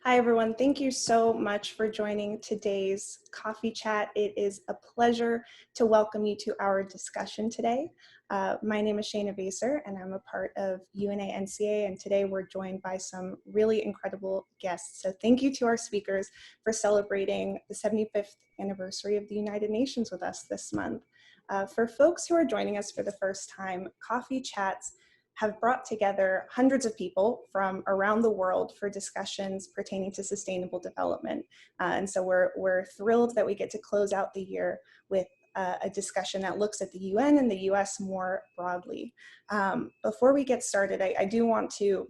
Hi, everyone. Thank you so much for joining today's coffee chat. It is a pleasure to welcome you to our discussion today. My name is Shayna Vayser, and I'm a part of UNA-NCA, and today we're joined by some really incredible guests. So thank you to our speakers for celebrating the 75th anniversary of the United Nations with us this month. For folks who are joining us for the first time, coffee chats have brought together hundreds of people from around the world for discussions pertaining to sustainable development. And so we're thrilled that we get to close out the year with a discussion that looks at the UN and the US more broadly. Before we get started, I do want to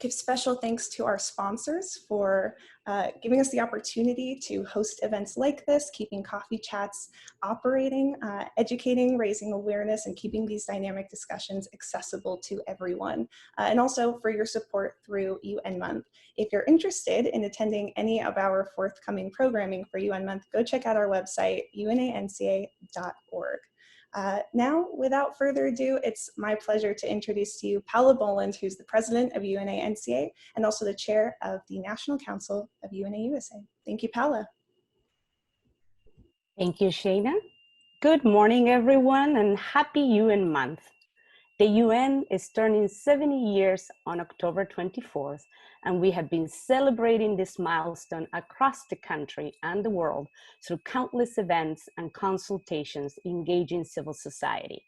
give special thanks to our sponsors for giving us the opportunity to host events like this, keeping coffee chats operating, educating, raising awareness, and keeping these dynamic discussions accessible to everyone. And also for your support through UN Month. If you're interested in attending any of our forthcoming programming for UN Month, go check out our website, UNA-NCA.org. Now, without further ado, it's my pleasure to introduce to you Paula Boland, who's the president of UNA-NCA and also the chair of the National Council of UNA-USA. Thank you, Paula. Thank you, Shayna. Good morning, everyone, and happy UN Month. The UN is turning 70 years on October 24th, and we have been celebrating this milestone across the country and the world through countless events and consultations engaging civil society.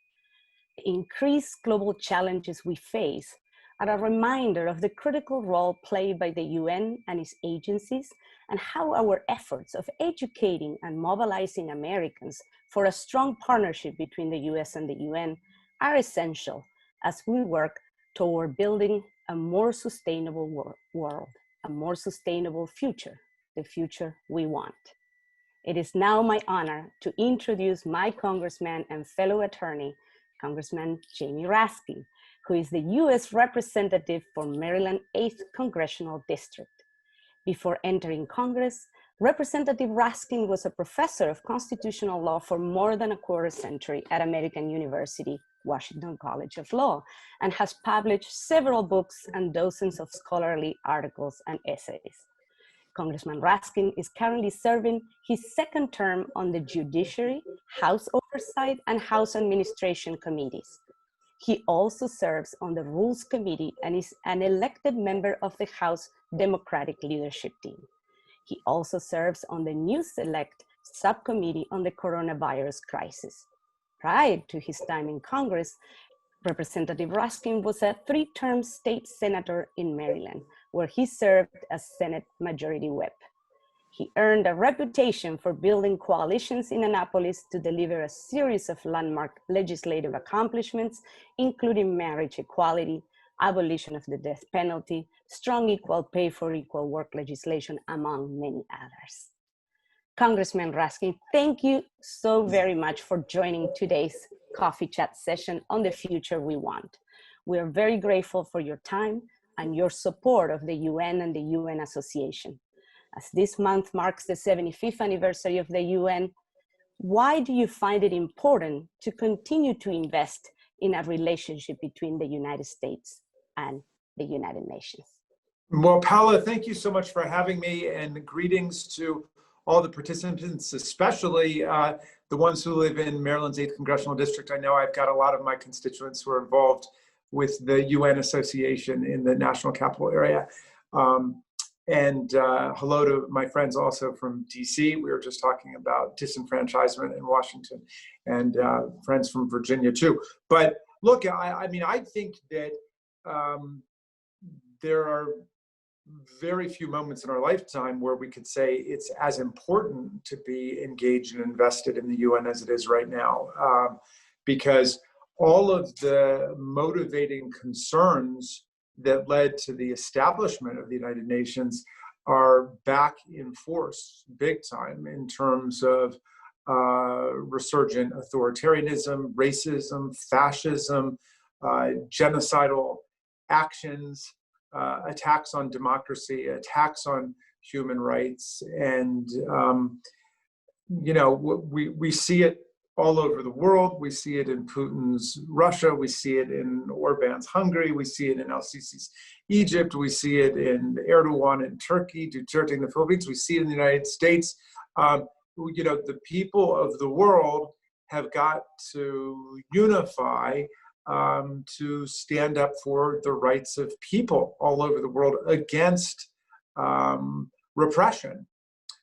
The increased global challenges we face are a reminder of the critical role played by the UN and its agencies and how our efforts of educating and mobilizing Americans for a strong partnership between the US and the UN are essential as we work toward building a more sustainable world, a more sustainable future, the future we want. It is now my honor to introduce my congressman and fellow attorney, Congressman Jamie Raskin, who is the US representative for Maryland 8th Congressional District. Before entering Congress, Representative Raskin was a professor of constitutional law for more than a quarter century at American University, Washington College of Law, and has published several books and dozens of scholarly articles and essays. Congressman Raskin is currently serving his second term on the Judiciary, House Oversight, and House Administration Committees. He also serves on the Rules Committee and is an elected member of the House Democratic Leadership Team. He also serves on the new Select Subcommittee on the Coronavirus Crisis. Prior to his time in Congress, Representative Raskin was a three-term state senator in Maryland, where he served as Senate Majority Whip. He earned a reputation for building coalitions in Annapolis to deliver a series of landmark legislative accomplishments, including marriage equality, abolition of the death penalty, strong equal pay for equal work legislation, among many others. Congressman Raskin, thank you so very much for joining today's coffee chat session on the future we want. We are very grateful for your time and your support of the UN and the UN Association. As this month marks the 75th anniversary of the UN, why do you find it important to continue to invest in a relationship between the United States and the United Nations? Well, Paula, thank you so much for having me, and greetings to all the participants, especially the ones who live in Maryland's 8th Congressional District. I know I've got a lot of my constituents who are involved with the UN Association in the National Capital area. And hello to my friends also from DC. We were just talking about disenfranchisement in Washington, and friends from Virginia too. But look, I mean, I think that there are very few moments in our lifetime where we could say it's as important to be engaged and invested in the UN as it is right now, because all of the motivating concerns that led to the establishment of the United Nations are back in force big time in terms of resurgent authoritarianism, racism, fascism, genocidal actions, attacks on democracy, attacks on human rights. And, you know, we see it all over the world. We see it in Putin's Russia. We see it in Orban's Hungary. We see it in El-Sisi's Egypt. We see it in Erdogan in Turkey, Duterte in the Philippines. We see it in the United States. The people of the world have got to unify to stand up for the rights of people all over the world against repression,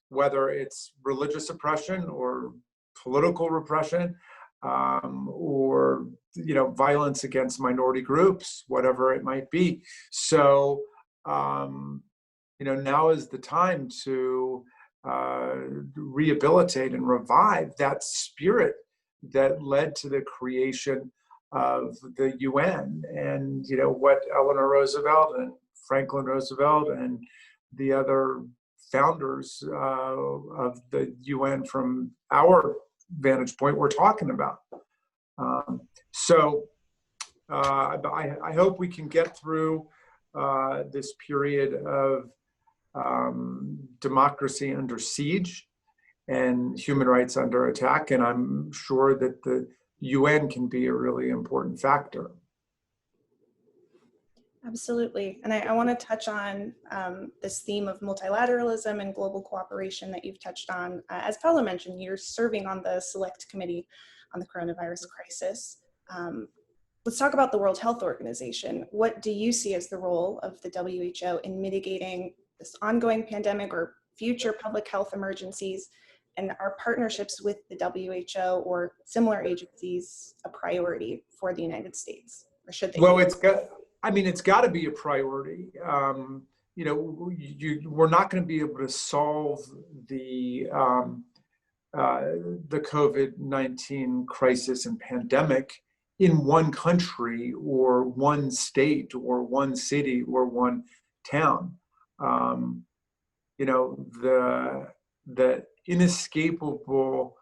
whether it's religious oppression or political repression, or violence against minority groups, whatever it might be. So now is the time to rehabilitate and revive that spirit that led to the creation of the UN, and what Eleanor Roosevelt and Franklin Roosevelt and the other founders of the UN from our vantage point we're talking about. I hope we can get through this period of democracy under siege and human rights under attack, and I'm sure that the UN can be a really important factor. Absolutely. And I want to touch on this theme of multilateralism and global cooperation that you've touched on. As Paula mentioned, you're serving on the Select Committee on the Coronavirus Crisis. Let's talk about the World Health Organization. What do you see as the role of the WHO in mitigating this ongoing pandemic or future public health emergencies? And are partnerships with the WHO or similar agencies a priority for the United States? Or should they? Well, it's got to be a priority. We're not going to be able to solve the COVID-19 crisis and pandemic in one country or one state or one city or one town. The inescapable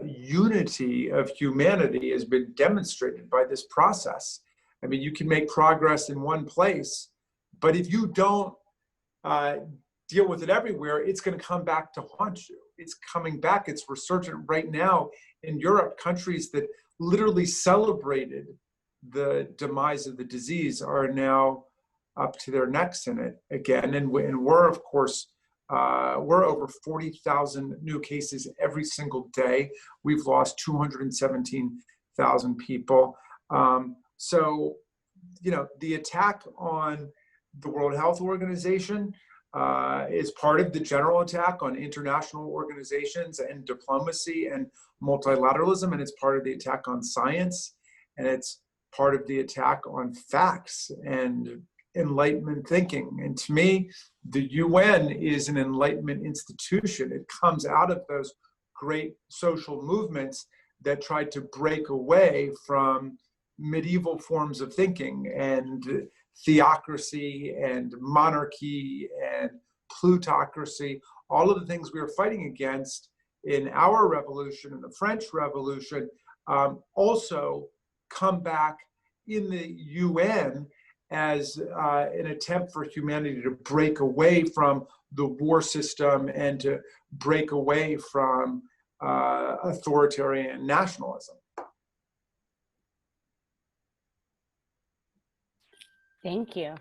unity of humanity has been demonstrated by this process. I mean, you can make progress in one place, but if you don't deal with it everywhere, it's going to come back to haunt you. It's coming back. It's resurgent right now in Europe. Countries that literally celebrated the demise of the disease are now up to their necks in it again. And we're, of course, we're over 40,000 new cases every single day. We've lost 217,000 people. So, the attack on the World Health Organization is part of the general attack on international organizations and diplomacy and multilateralism, and it's part of the attack on science, and it's part of the attack on facts and Enlightenment thinking. And to me, the UN is an Enlightenment institution. It comes out of those great social movements that tried to break away from medieval forms of thinking and theocracy and monarchy and plutocracy, all of the things we were fighting against in our revolution, in the French Revolution, also come back in the UN as an attempt for humanity to break away from the war system and to break away from authoritarian nationalism. Thank you.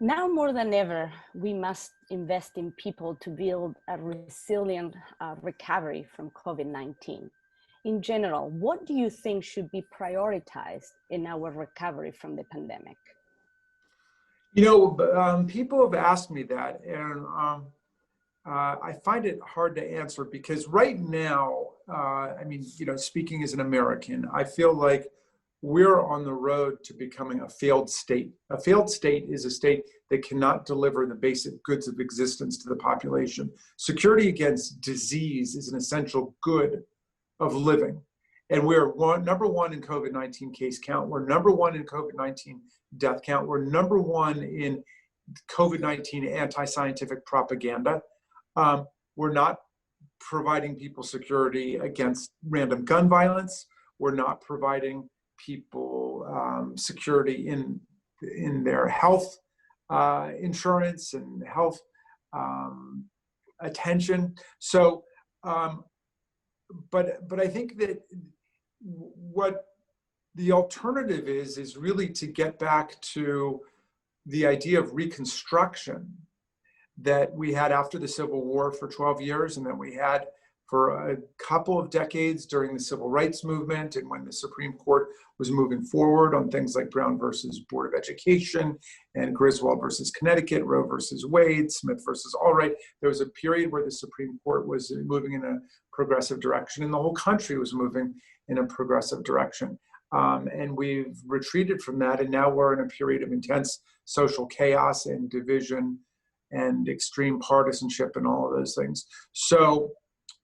Now more than ever, we must invest in people to build a resilient recovery from COVID-19. In general, what do you think should be prioritized in our recovery from the pandemic? People have asked me that, and I find it hard to answer because right now, speaking as an American, I feel like we're on the road to becoming a failed state. A failed state is a state that cannot deliver the basic goods of existence to the population. Security against disease is an essential good of living. And we're number one in COVID-19 case count. We're number one in COVID-19 death count. We're number one in COVID-19 anti-scientific propaganda. We're not providing people security against random gun violence. We're not providing people security in their health insurance and health attention. So but I think that what the alternative is really to get back to the idea of reconstruction that we had after the Civil War for 12 years, and that we had for a couple of decades during the Civil Rights Movement, and when the Supreme Court was moving forward on things like Brown versus Board of Education and Griswold versus Connecticut, Roe versus Wade, Smith versus Allwright. There was a period where the Supreme Court was moving in a progressive direction, and the whole country was moving in a progressive direction. And we've retreated from that, and now we're in a period of intense social chaos and division and extreme partisanship and all of those things. So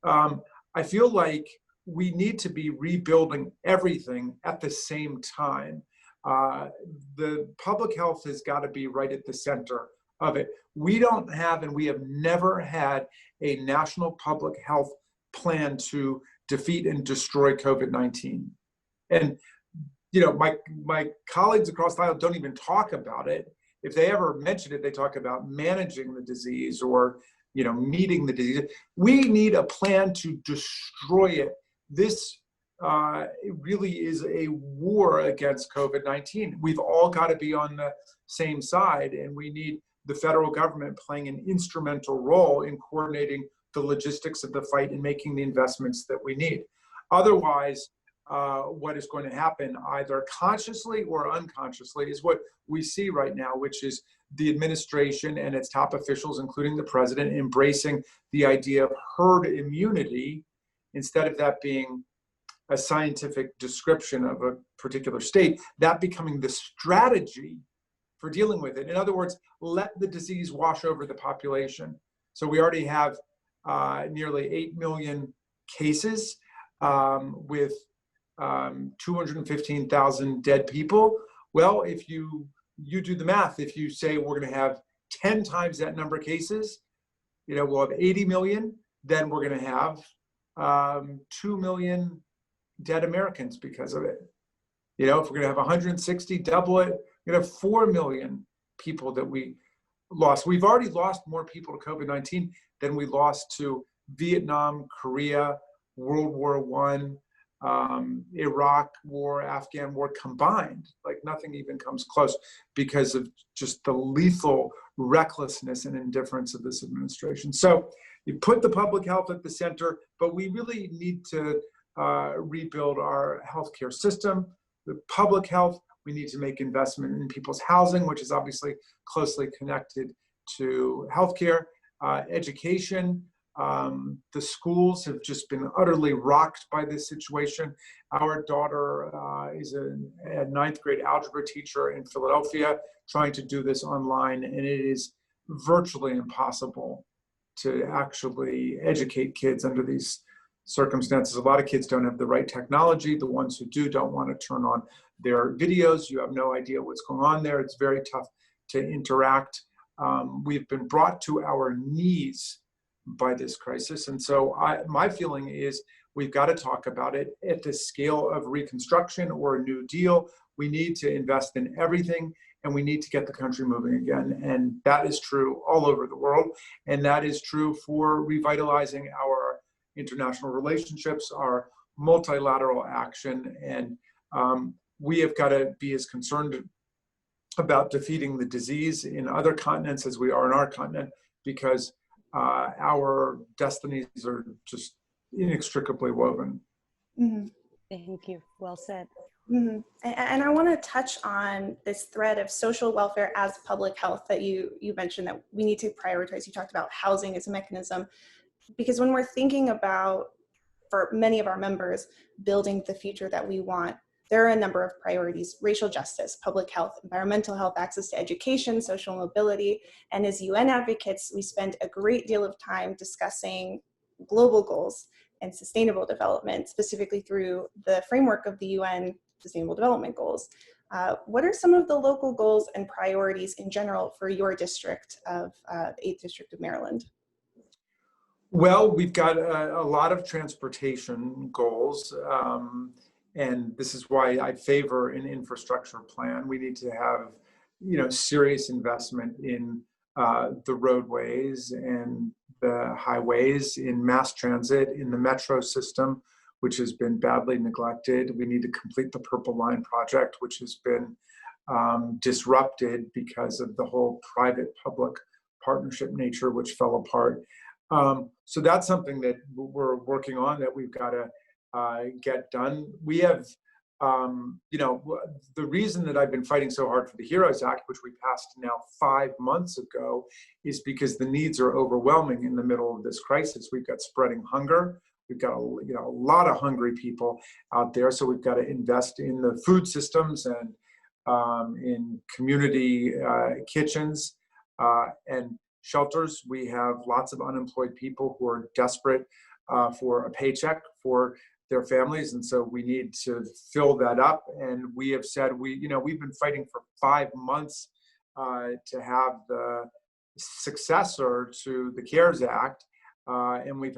I feel like we need to be rebuilding everything at the same time. The public health has got to be right at the center of it. We don't have, and we have never had, a national public health plan to defeat and destroy COVID-19. And you know, my colleagues across the aisle don't even talk about it. If they ever mention it, they talk about managing the disease or, you know, meeting the disease. We need a plan to destroy it. This really is a war against COVID-19. We've all got to be on the same side, and we need the federal government playing an instrumental role in coordinating the logistics of the fight and making the investments that we need. Otherwise, what is going to happen, either consciously or unconsciously, is what we see right now, which is the administration and its top officials, including the president, embracing the idea of herd immunity instead of that being a scientific description of a particular state, that becoming the strategy for dealing with it. In other words, let the disease wash over the population. So we already have nearly 8 million cases with 215,000 dead people. Well, if you do the math, if you say we're going to have 10 times that number of cases, you know, we'll have 80 million, then we're going to have 2 million dead Americans because of it. You know, if we're going to have 160, double it, we're going to have 4 million people that we lost. We've already lost more people to COVID-19 than we lost to Vietnam, Korea, World War I, Iraq war, Afghan war combined. Like nothing even comes close because of just the lethal recklessness and indifference of this administration. So you put the public health at the center, but we really need to rebuild our healthcare system. The public health, we need to make investment in people's housing, which is obviously closely connected to healthcare. Education, the schools have just been utterly rocked by this situation. Our daughter is a ninth grade algebra teacher in Philadelphia, trying to do this online, and it is virtually impossible to actually educate kids under these circumstances. A lot of kids don't have the right technology. The ones who do don't want to turn on their videos. You have no idea what's going on there. It's very tough to interact. We've been brought to our knees by this crisis. And so my feeling is we've got to talk about it at the scale of reconstruction or a New Deal. We need to invest in everything, and we need to get the country moving again. And that is true all over the world. And that is true for revitalizing our international relationships, our multilateral action. And we have got to be as concerned about defeating the disease in other continents as we are in our continent, because our destinies are just inextricably woven. Mm-hmm. Thank you. Well said. Mm-hmm. And I want to touch on this thread of social welfare as public health that you mentioned that we need to prioritize. You talked about housing as a mechanism, because when we're thinking about, for many of our members, building the future that we want, there are a number of priorities: racial justice, public health, environmental health, access to education, social mobility. And as UN advocates, we spend a great deal of time discussing global goals and sustainable development, specifically through the framework of the UN Sustainable Development Goals. What are some of the local goals and priorities in general for your district of the 8th District of Maryland? Well, we've got a lot of transportation goals. And this is why I favor an infrastructure plan. We need to have, serious investment in the roadways and the highways, in mass transit, in the metro system, which has been badly neglected. We need to complete the Purple Line project, which has been disrupted because of the whole private-public partnership nature, which fell apart. So that's something that we're working on, that we've got to get done. We have, you know, the reason that I've been fighting so hard for the HEROES Act, which we passed now 5 months ago, is because the needs are overwhelming in the middle of this crisis. We've got spreading hunger. We've got a lot of hungry people out there. So we've got to invest in the food systems and in community kitchens and shelters. We have lots of unemployed people who are desperate for a paycheck for their families, and so we need to fill that up. And we have said we've been fighting for 5 months to have the successor to the CARES Act, and we've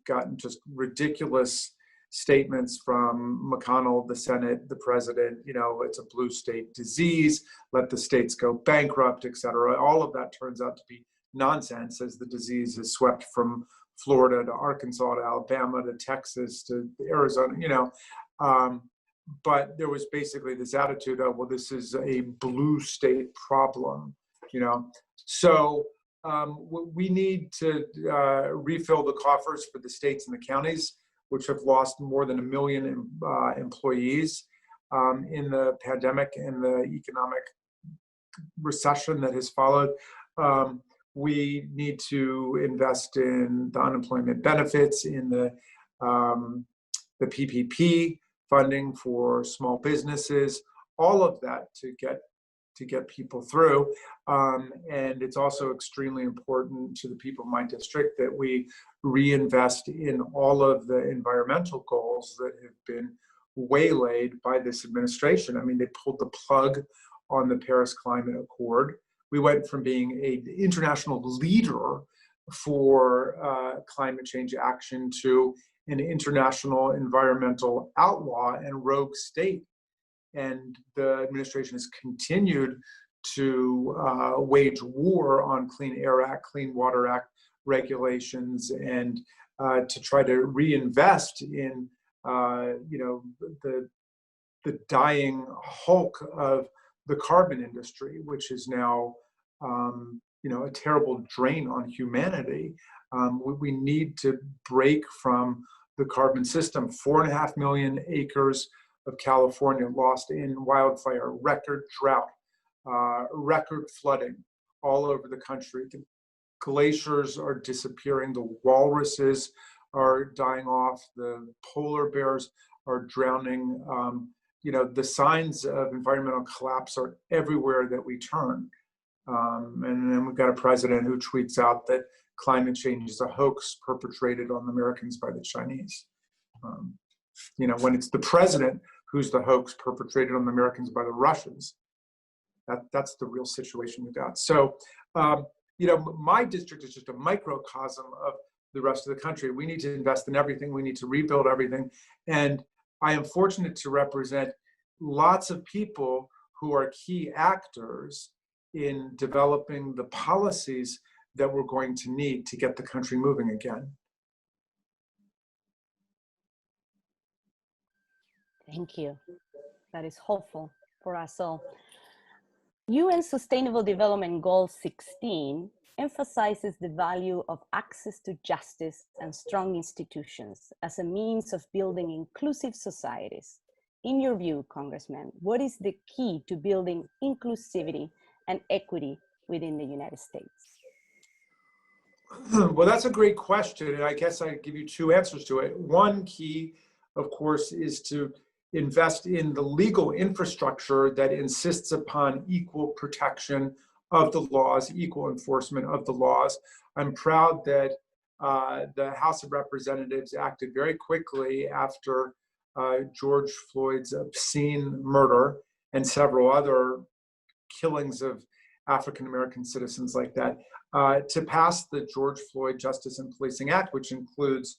gotten just ridiculous statements from McConnell, the Senate, the president. It's a blue state disease, let the states go bankrupt, et cetera. All of that turns out to be nonsense, as the disease has swept from Florida to Arkansas to Alabama to Texas to Arizona, but there was basically this attitude of, well, this is a blue state problem, So we need to refill the coffers for the states and the counties, which have lost more than 1 million employees in the pandemic and the economic recession that has followed. We need to invest in the unemployment benefits, in the PPP funding for small businesses, all of that to get people through. And it's also extremely important to the people of my district that we reinvest in all of the environmental goals that have been waylaid by this administration. I mean, they pulled the plug on the Paris Climate Accord. We went from being an international leader for climate change action to an international environmental outlaw and rogue state. And the administration has continued to wage war on Clean Air Act, Clean Water Act regulations, and to try to reinvest in the dying hulk of the carbon industry, which is now a terrible drain on humanity. We need to break from the carbon system. 4.5 million acres of California lost in wildfire, record drought, record flooding all over the country. The glaciers are disappearing. The walruses are dying off. The polar bears are drowning. The signs of environmental collapse are everywhere that we turn. And then we've got a president who tweets out that climate change is a hoax perpetrated on Americans by the Chinese. When it's the president who's the hoax perpetrated on the Americans by the Russians, that's the real situation we got. So, my district is just a microcosm of the rest of the country. We need to invest in everything. We need to rebuild everything. And I am fortunate to represent lots of people who are key actors in developing the policies that we're going to need to get the country moving again. Thank you. That is hopeful for us all. UN Sustainable Development Goal 16 emphasizes the value of access to justice and strong institutions as a means of building inclusive societies. In your view, Congressman, what is the key to building inclusivity and equity within the United States? Well, that's a great question, and I guess I give you two answers to it. One key, of course, is to invest in the legal infrastructure that insists upon equal protection of the laws, equal enforcement of the laws. I'm proud that the House of Representatives acted very quickly after George Floyd's obscene murder and several other killings of African-American citizens like that, to pass the George Floyd Justice and Policing Act, which includes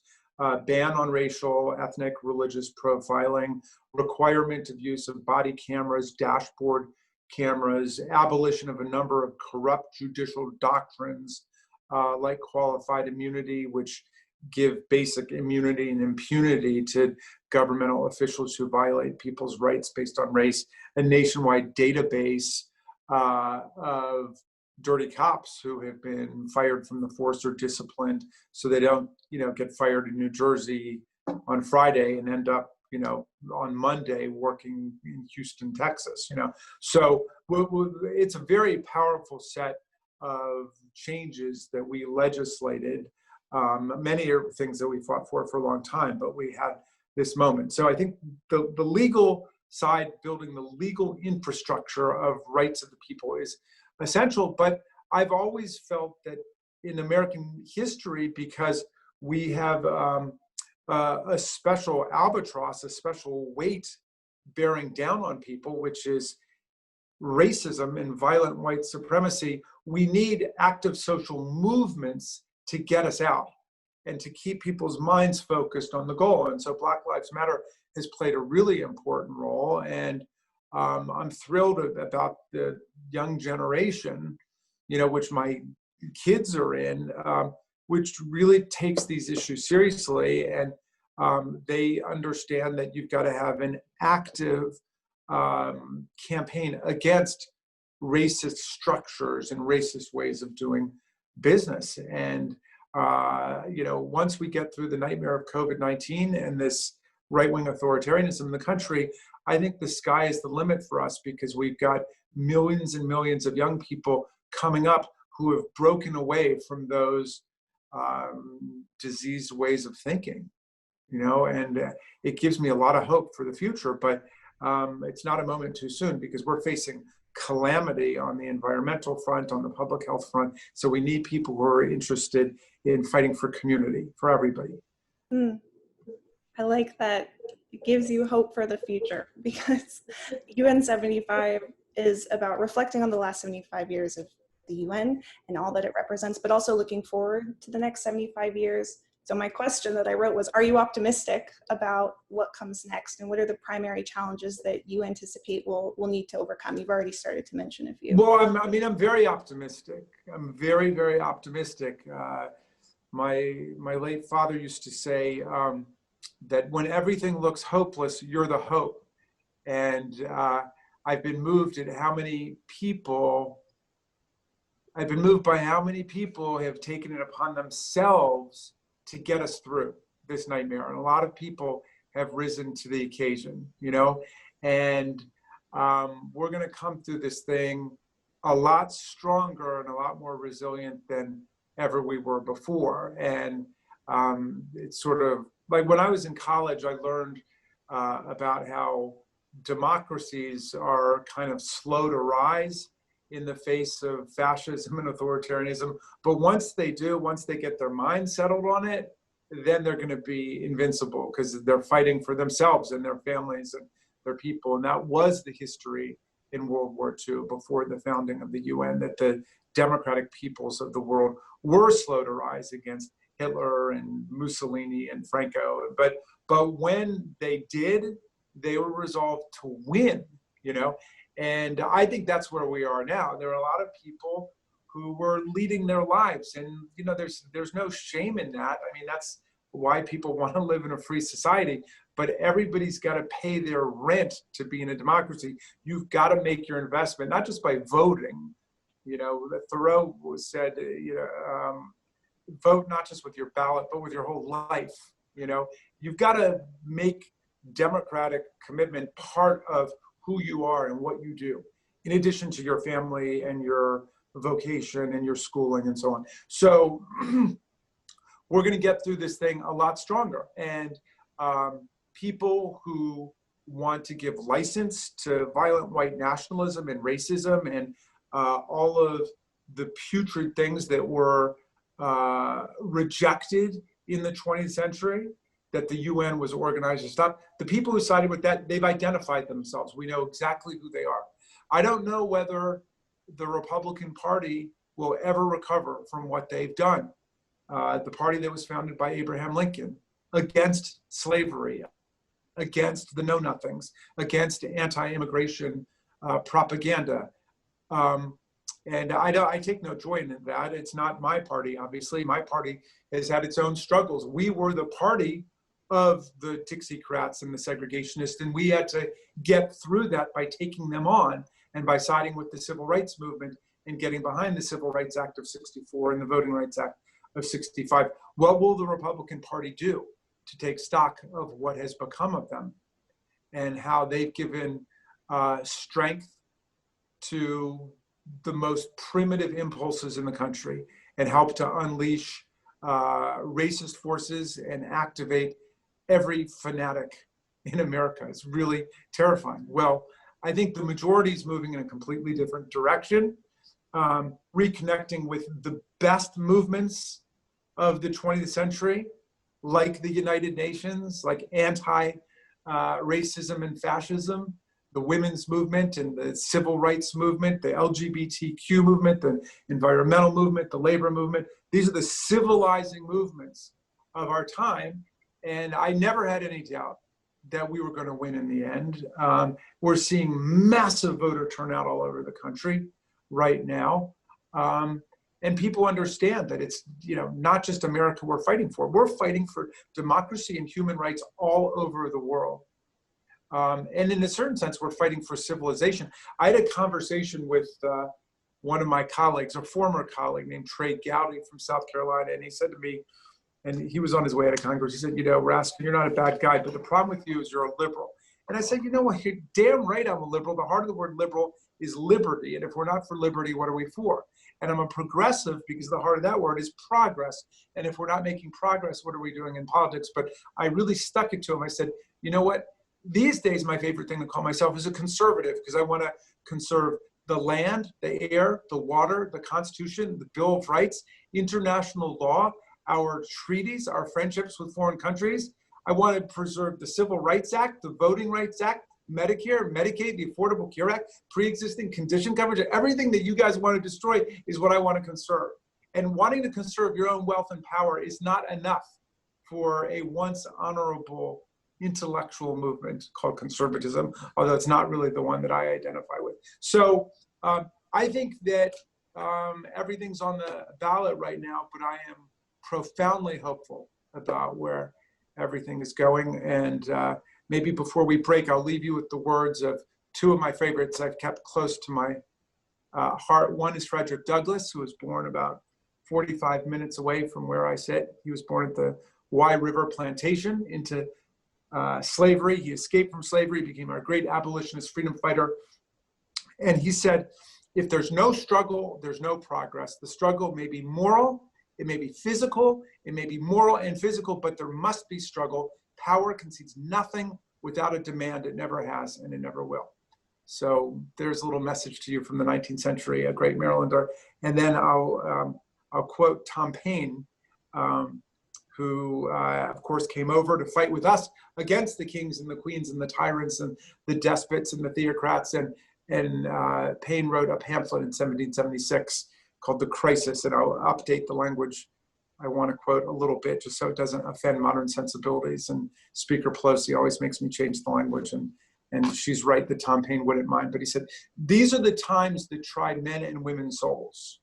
ban on racial, ethnic, religious profiling, requirement of use of body cameras, dashboard cameras, abolition of a number of corrupt judicial doctrines like qualified immunity, which give basic immunity and impunity to governmental officials who violate people's rights based on race, a nationwide database of dirty cops who have been fired from the force or disciplined so they don't, get fired in New Jersey on Friday and end up, on Monday working in Houston, Texas, So it's a very powerful set of changes that we legislated. Many are things that we fought for a long time, but we had this moment. So I think the legal side, building the legal infrastructure of rights of the people is essential. But I've always felt that in American history, because we have a special albatross, a special weight bearing down on people, which is racism and violent white supremacy, we need active social movements to get us out and to keep people's minds focused on the goal. And so Black Lives Matter has played a really important role. And I'm thrilled about the young generation, which my kids are in, which really takes these issues seriously. And they understand that you've got to have an active campaign against racist structures and racist ways of doing business. And, once we get through the nightmare of COVID-19 and this right-wing authoritarianism in the country, I think the sky is the limit for us, because we've got millions and millions of young people coming up who have broken away from those diseased ways of thinking, and it gives me a lot of hope for the future, but it's not a moment too soon, because we're facing calamity on the environmental front, on the public health front. So we need people who are interested in fighting for community, for everybody. I like that. It gives you hope for the future, because UN-75 is about reflecting on the last 75 years of the UN and all that it represents, but also looking forward to the next 75 years. So my question that I wrote was, are you optimistic about what comes next, and what are the primary challenges that you anticipate we'll need to overcome? You've already started to mention a few. Well, I'm very optimistic. I'm very, very optimistic. My late father used to say that when everything looks hopeless, you're the hope. And I've been moved by how many people have taken it upon themselves to get us through this nightmare. And a lot of people have risen to the occasion, and we're going to come through this thing a lot stronger and a lot more resilient than ever we were before. And it's sort of like when I was in college, I learned about how democracies are kind of slow to rise in the face of fascism and authoritarianism. But once they get their mind settled on it, then they're going to be invincible, because they're fighting for themselves and their families and their people. And that was the history in World War II, before the founding of the UN, that the democratic peoples of the world were slow to rise against Hitler and Mussolini and Franco. But when they did, they were resolved to win, And I think that's where we are now. There are a lot of people who were leading their lives, and there's no shame in that. I mean, that's why people want to live in a free society. But everybody's got to pay their rent to be in a democracy. You've got to make your investment, not just by voting. Thoreau said, vote not just with your ballot, but with your whole life. You've got to make democratic commitment part of who you are and what you do, in addition to your family and your vocation and your schooling and so on. So we're going to get through this thing a lot stronger. And people who want to give license to violent white nationalism and racism and all of the putrid things that were rejected in the 20th century, that the UN was organized to stop. The people who sided with that, they've identified themselves. We know exactly who they are. I don't know whether the Republican Party will ever recover from what they've done. The party that was founded by Abraham Lincoln, against slavery, against the know-nothings, against anti-immigration propaganda. And I take no joy in that. It's not my party, obviously. My party has had its own struggles. We were the party of the Dixiecrats and the segregationists, and we had to get through that by taking them on and by siding with the Civil Rights Movement and getting behind the Civil Rights Act of '64 and the Voting Rights Act of '65. What will the Republican Party do to take stock of what has become of them and how they've given strength to the most primitive impulses in the country and help to unleash racist forces and activate every fanatic in America? It's really terrifying. Well, I think the majority is moving in a completely different direction, reconnecting with the best movements of the 20th century, like the United Nations, like anti-racism and fascism, the women's movement and the civil rights movement, the LGBTQ movement, the environmental movement, the labor movement. These are the civilizing movements of our time. And I never had any doubt that we were going to win in the end. We're seeing massive voter turnout all over the country right now. And people understand that it's, not just America we're fighting for. We're fighting for democracy and human rights all over the world. And in a certain sense, we're fighting for civilization. I had a conversation with one of my colleagues, a former colleague named Trey Gowdy from South Carolina, and he said to me, and he was on his way out of Congress, he said, Raskin, you're not a bad guy, but the problem with you is you're a liberal. And I said, you know what, you're damn right I'm a liberal. The heart of the word liberal is liberty. And if we're not for liberty, what are we for? And I'm a progressive because the heart of that word is progress. And if we're not making progress, what are we doing in politics? But I really stuck it to him. I said, you know what? These days, my favorite thing to call myself is a conservative because I want to conserve the land, the air, the water, the Constitution, the Bill of Rights, international law, our treaties, our friendships with foreign countries. I want to preserve the Civil Rights Act, the Voting Rights Act, Medicare, Medicaid, the Affordable Care Act, pre-existing condition coverage. Everything that you guys want to destroy is what I want to conserve. And wanting to conserve your own wealth and power is not enough for a once honorable intellectual movement called conservatism, although it's not really the one that I identify with. So I think that everything's on the ballot right now, but I am profoundly hopeful about where everything is going. And maybe before we break, I'll leave you with the words of two of my favorites I've kept close to my heart. One is Frederick Douglass, who was born about 45 minutes away from where I sit. He was born at the Wye River Plantation into slavery. He escaped from slavery, became our great abolitionist freedom fighter. And he said, if there's no struggle, there's no progress. The struggle may be moral, it may be physical, it may be moral and physical, but there must be struggle. Power concedes nothing without a demand. It never has, and it never will. So there's a little message to you from the 19th century, a great Marylander. And then I'll quote Tom Paine, who, of course, came over to fight with us against the kings and the queens and the tyrants and the despots and the theocrats. And Paine wrote a pamphlet in 1776 called The Crisis, and I'll update the language I want to quote a little bit just so it doesn't offend modern sensibilities. And Speaker Pelosi always makes me change the language, and she's right that Tom Paine wouldn't mind. But he said, these are the times that try men and women's souls.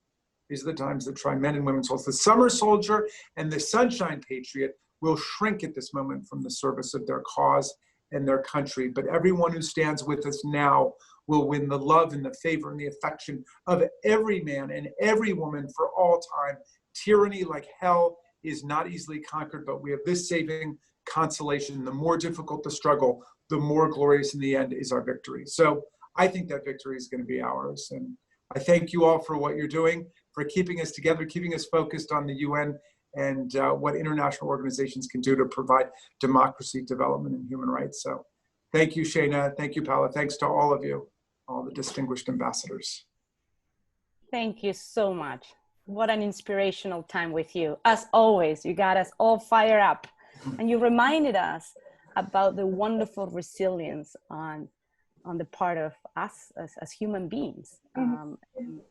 These are the times that try men and women's souls. The summer soldier and the sunshine patriot will shrink at this moment from the service of their cause and their country. But everyone who stands with us now will win the love and the favor and the affection of every man and every woman for all time. Tyranny, like hell, is not easily conquered, but we have this saving consolation. The more difficult the struggle, the more glorious in the end is our victory. So I think that victory is going to be ours. And I thank you all for what you're doing, for keeping us together, keeping us focused on the UN and what international organizations can do to provide democracy, development, and human rights. So thank you, Shayna. Thank you, Paula. Thanks to all of you, all the distinguished ambassadors. Thank you so much. What an inspirational time with you. As always, you got us all fired up. And you reminded us about the wonderful resilience on the part of us as human beings.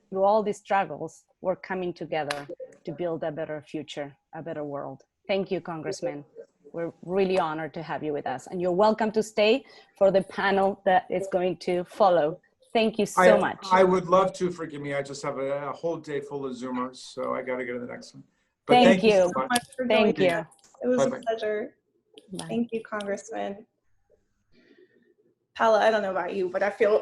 Through all these struggles, we're coming together to build a better future, a better world. Thank you, Congressman. We're really honored to have you with us. And you're welcome to stay for the panel that is going to follow Thank you so much. I would love to, forgive me, I just have a whole day full of Zoomers, so I got to go to the next one. But thank you so much. For thank you. us. It was Bye-bye. a pleasure. Bye. Thank you, Congressman. Paula, I don't know about you, but I feel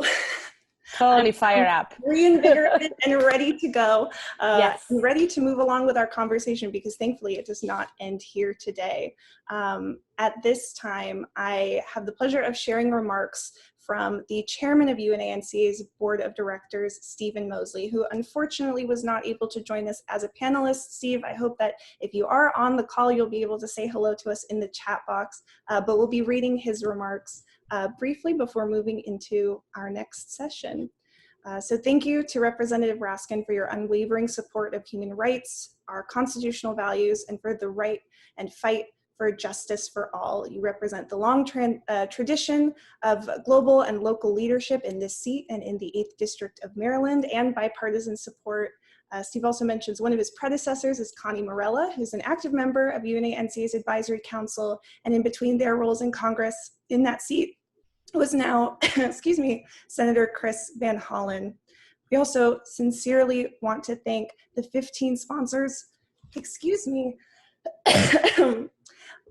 Totally fire up. Reinvigorated and ready to go. Yes. And ready to move along with our conversation, because thankfully it does not end here today. At this time, I have the pleasure of sharing remarks from the chairman of UNA-NCA's board of directors, Stephen Mosley, who unfortunately was not able to join us as a panelist. Steve, I hope that if you are on the call, you'll be able to say hello to us in the chat box, but we'll be reading his remarks briefly before moving into our next session. So thank you to Representative Raskin for your unwavering support of human rights, our constitutional values, and for the right and fight for justice for all. You represent the long tradition of global and local leadership in this seat and in the 8th District of Maryland, and bipartisan support. Steve also mentions one of his predecessors is Connie Morella, who's an active member of UNA-NCA's Advisory Council, and in between their roles in Congress in that seat was now, excuse me, Senator Chris Van Hollen. We also sincerely want to thank the 15 sponsors, excuse me,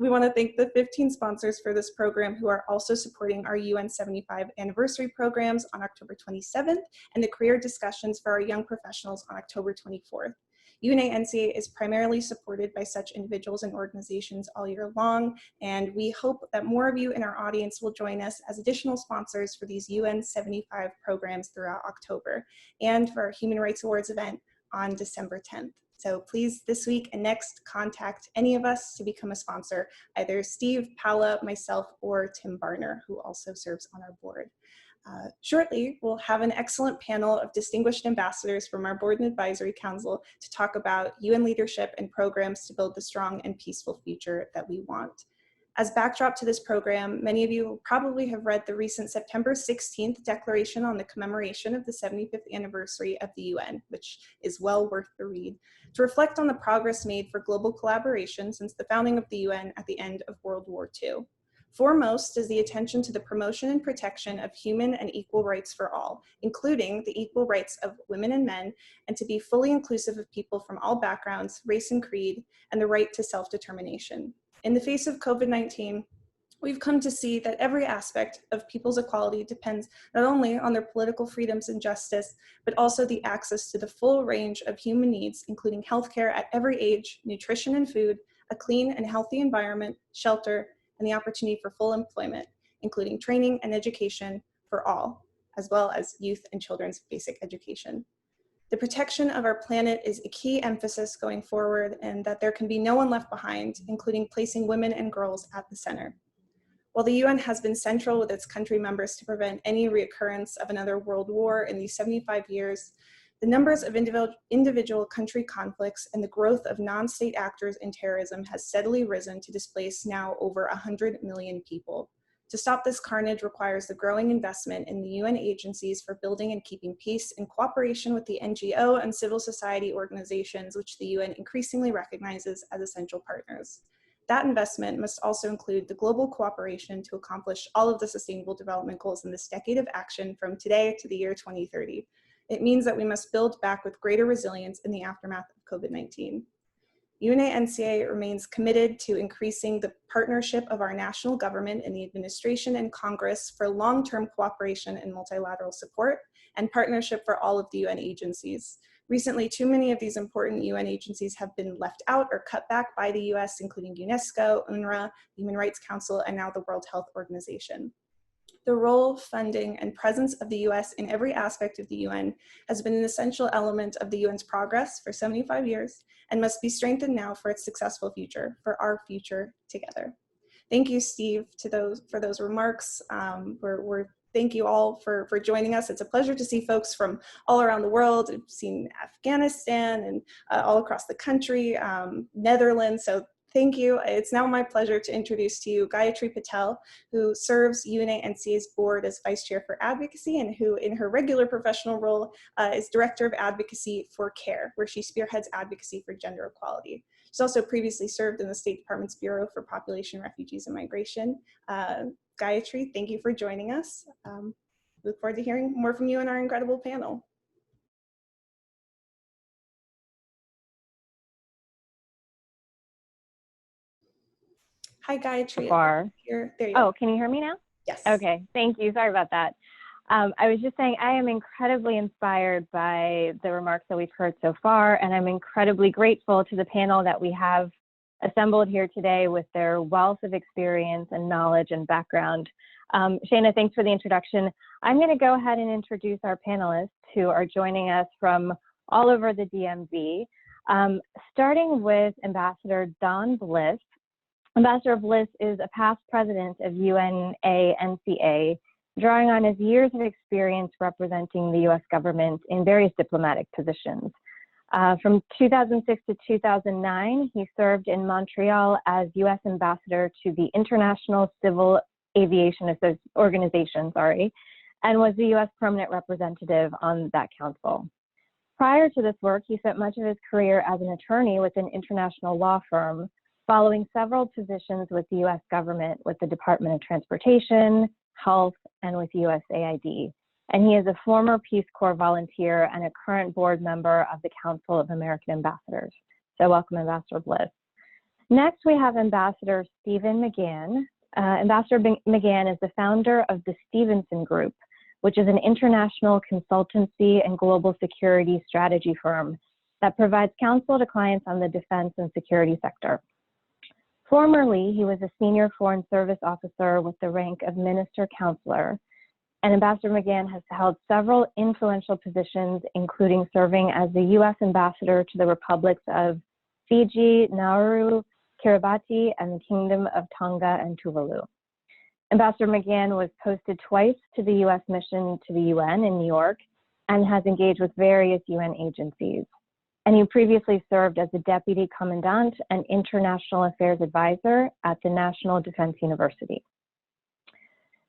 we want to thank the 15 sponsors for this program who are also supporting our UN 75 anniversary programs on October 27th and the career discussions for our young professionals on October 24th. UNA-NCA is primarily supported by such individuals and organizations all year long, and we hope that more of you in our audience will join us as additional sponsors for these UN 75 programs throughout October and for our Human Rights Awards event on December 10th. So please, this week and next, contact any of us to become a sponsor, either Steve, Paula, myself, or Tim Barner, who also serves on our board. Shortly, we'll have an excellent panel of distinguished ambassadors from our board and advisory council to talk about UN leadership and programs to build the strong and peaceful future that we want. As backdrop to this program, many of you probably have read the recent September 16th declaration on the commemoration of the 75th anniversary of the UN, which is well worth the read, to reflect on the progress made for global collaboration since the founding of the UN at the end of World War II. Foremost is the attention to the promotion and protection of human and equal rights for all, including the equal rights of women and men, and to be fully inclusive of people from all backgrounds, race and creed, and the right to self-determination. In the face of COVID-19, we've come to see that every aspect of people's equality depends not only on their political freedoms and justice, but also the access to the full range of human needs, including healthcare at every age, nutrition and food, a clean and healthy environment, shelter, and the opportunity for full employment, including training and education for all, as well as youth and children's basic education. The protection of our planet is a key emphasis going forward, and that there can be no one left behind, including placing women and girls at the center. While the UN has been central with its country members to prevent any reoccurrence of another world war in these 75 years, the numbers of individual country conflicts and the growth of non-state actors in terrorism has steadily risen to displace now over 100 million people. To stop this carnage requires the growing investment in the UN agencies for building and keeping peace in cooperation with the NGO and civil society organizations, which the UN increasingly recognizes as essential partners. That investment must also include the global cooperation to accomplish all of the Sustainable Development Goals in this decade of action from today to the year 2030. It means that we must build back with greater resilience in the aftermath of COVID-19. UNA-NCA remains committed to increasing the partnership of our national government and the administration and Congress for long-term cooperation and multilateral support and partnership for all of the UN agencies. Recently, too many of these important UN agencies have been left out or cut back by the US, including UNESCO, UNRWA, the Human Rights Council, and now the World Health Organization. The role, funding, and presence of the US in every aspect of the UN has been an essential element of the UN's progress for 75 years and must be strengthened now for its successful future, for our future together. Thank you, Steve, for those remarks. Thank you all for joining us. It's a pleasure to see folks from all around the world. I've seen Afghanistan and all across the country, Netherlands. So thank you. It's now my pleasure to introduce to you Gayatri Patel, who serves UNA-NCA's board as Vice Chair for Advocacy and who in her regular professional role is Director of Advocacy for CARE, where she spearheads advocacy for gender equality. She's also previously served in the State Department's Bureau for Population, Refugees, and Migration. Gayatri, thank you for joining us. look forward to hearing more from you and our incredible panel. Hi, Gayatri. There you go. Oh, can you hear me now? Yes. Okay, thank you. Sorry about that. I was just saying I am incredibly inspired by the remarks that we've heard so far, and I'm incredibly grateful to the panel that we have assembled here today with their wealth of experience and knowledge and background. Shayna, thanks for the introduction. I'm going to go ahead and introduce our panelists who are joining us from all over the DMV, starting with Ambassador Don Bliss. Ambassador Bliss is a past president of UNA-NCA, drawing on his years of experience representing the U.S. government in various diplomatic positions. From 2006 to 2009, he served in Montreal as U.S. ambassador to the International Civil Aviation Organization, and was the U.S. permanent representative on that council. Prior to this work, he spent much of his career as an attorney with an international law firm, following several positions with the U.S. government with the Department of Transportation, Health, and with USAID. And he is a former Peace Corps volunteer and a current board member of the Council of American Ambassadors. So welcome, Ambassador Bliss. Next, we have Ambassador Stephen McGann. Ambassador McGann is the founder of the Stevenson Group, which is an international consultancy and global security strategy firm that provides counsel to clients on the defense and security sector. Formerly, he was a senior foreign service officer with the rank of minister counselor, and Ambassador McGann has held several influential positions, including serving as the U.S. ambassador to the republics of Fiji, Nauru, Kiribati, and the Kingdom of Tonga and Tuvalu. Ambassador McGann was posted twice to the U.S. mission to the UN in New York and has engaged with various UN agencies. And he previously served as the Deputy Commandant and International Affairs Advisor at the National Defense University.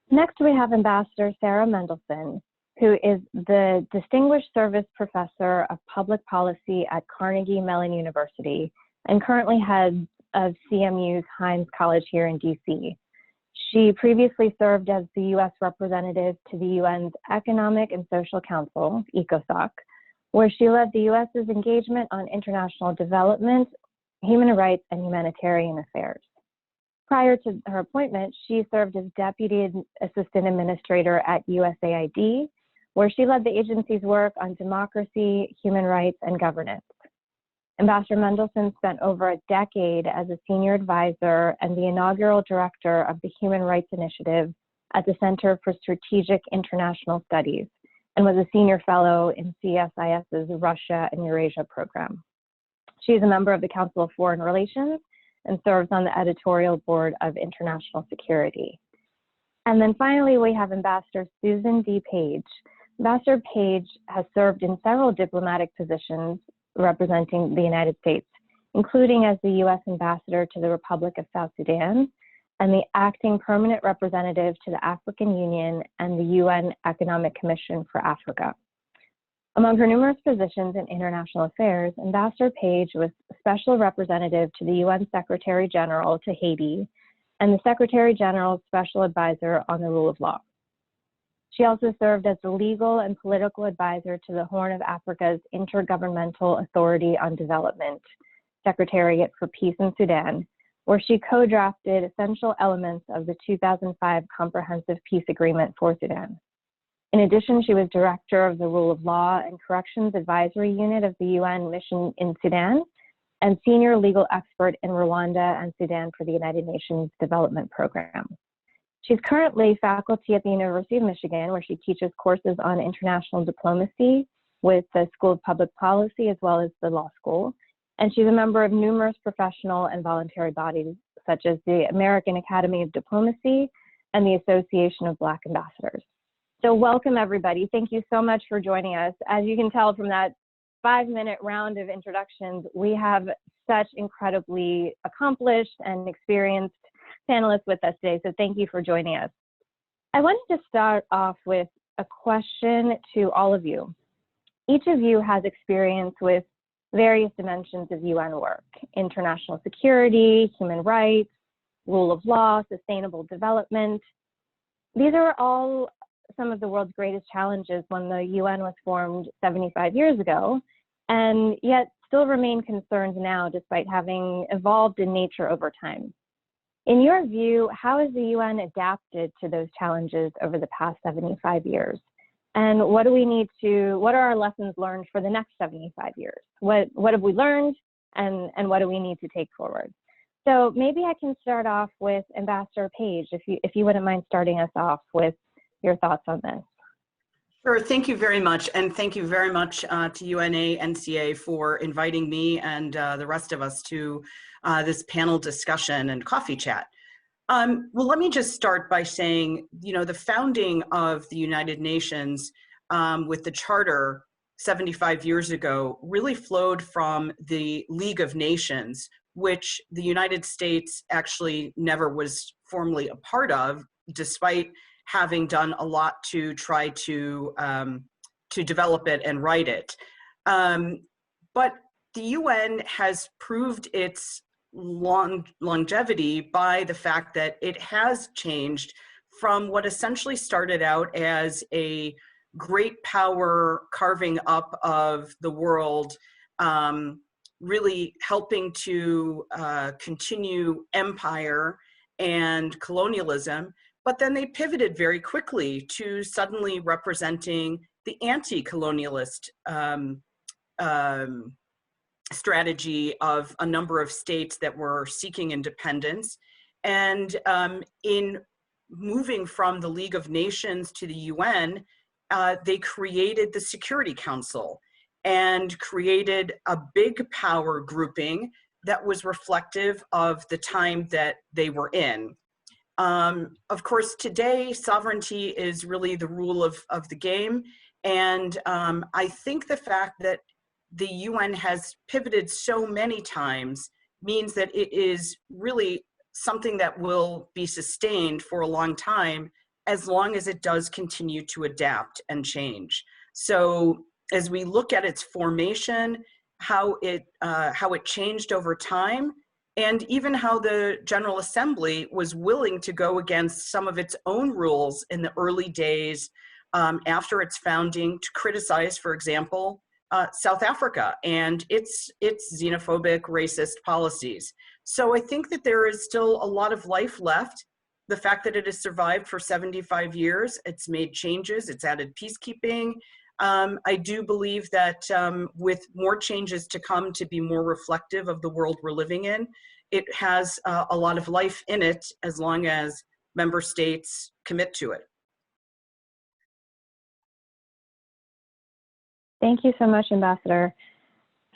Next, we have Ambassador Sarah Mendelson, who is the Distinguished Service Professor of Public Policy at Carnegie Mellon University and currently head of CMU's Heinz College here in DC. She previously served as the U.S. representative to the UN's Economic and Social Council, ECOSOC, where she led the U.S.'s engagement on international development, human rights, and humanitarian affairs. Prior to her appointment, she served as Deputy Assistant Administrator at USAID, where she led the agency's work on democracy, human rights, and governance. Ambassador Mendelson spent over a decade as a senior advisor and the inaugural director of the Human Rights Initiative at the Center for Strategic International Studies, and was a senior fellow in CSIS's Russia and Eurasia program. She is a member of the Council of Foreign Relations and serves on the editorial board of International Security. And then finally, we have Ambassador Susan D. Page. Ambassador Page has served in several diplomatic positions representing the United States, including as the U.S. Ambassador to the Republic of South Sudan and the acting permanent representative to the African Union and the UN Economic Commission for Africa. Among her numerous positions in international affairs, Ambassador Page was special representative to the UN Secretary General to Haiti and the Secretary General's special advisor on the rule of law. She also served as the legal and political advisor to the Horn of Africa's Intergovernmental Authority on Development, Secretariat for Peace in Sudan, where she co-drafted essential elements of the 2005 Comprehensive Peace Agreement for Sudan. In addition, she was director of the Rule of Law and Corrections Advisory Unit of the UN Mission in Sudan and senior legal expert in Rwanda and Sudan for the United Nations Development Program. She's currently faculty at the University of Michigan, where she teaches courses on international diplomacy with the School of Public Policy as well as the law school. And she's a member of numerous professional and voluntary bodies, such as the American Academy of Diplomacy and the Association of Black Ambassadors. So welcome, everybody. Thank you so much for joining us. As you can tell from that 5-minute round of introductions, we have such incredibly accomplished and experienced panelists with us today, so thank you for joining us. I wanted to start off with a question to all of you. Each of you has experience with various dimensions of UN work: international security, human rights, rule of law, sustainable development. These are all some of the world's greatest challenges when the UN was formed 75 years ago, and yet still remain concerns now despite having evolved in nature over time. In your view, how has the UN adapted to those challenges over the past 75 years? And what are our lessons learned for the next 75 years? What have we learned, and what do we need to take forward? So maybe I can start off with Ambassador Page, if you wouldn't mind starting us off with your thoughts on this. Sure, thank you very much. And thank you very much to UNA-NCA for inviting me and the rest of us to this panel discussion and coffee chat. Well, let me just start by saying, the founding of the United Nations with the Charter 75 years ago really flowed from the League of Nations, which the United States actually never was formally a part of, despite having done a lot to try to develop it and write it. But the UN has proved its longevity by the fact that it has changed from what essentially started out as a great power carving up of the world, really helping to continue empire and colonialism. But then they pivoted very quickly to suddenly representing the anti-colonialist strategy of a number of states that were seeking independence. And in moving from the League of Nations to the UN, they created the Security Council and created a big power grouping that was reflective of the time that they were in. Of course, today, sovereignty is really the rule of the game. And I think the fact that the UN has pivoted so many times means that it is really something that will be sustained for a long time, as long as it does continue to adapt and change. So as we look at its formation, how it changed over time, and even how the General Assembly was willing to go against some of its own rules in the early days after its founding to criticize, for example, South Africa and its xenophobic, racist policies. So I think that there is still a lot of life left. The fact that it has survived for 75 years, it's made changes, it's added peacekeeping. I do believe that with more changes to come to be more reflective of the world we're living in, it has a lot of life in it as long as member states commit to it. Thank you so much, Ambassador.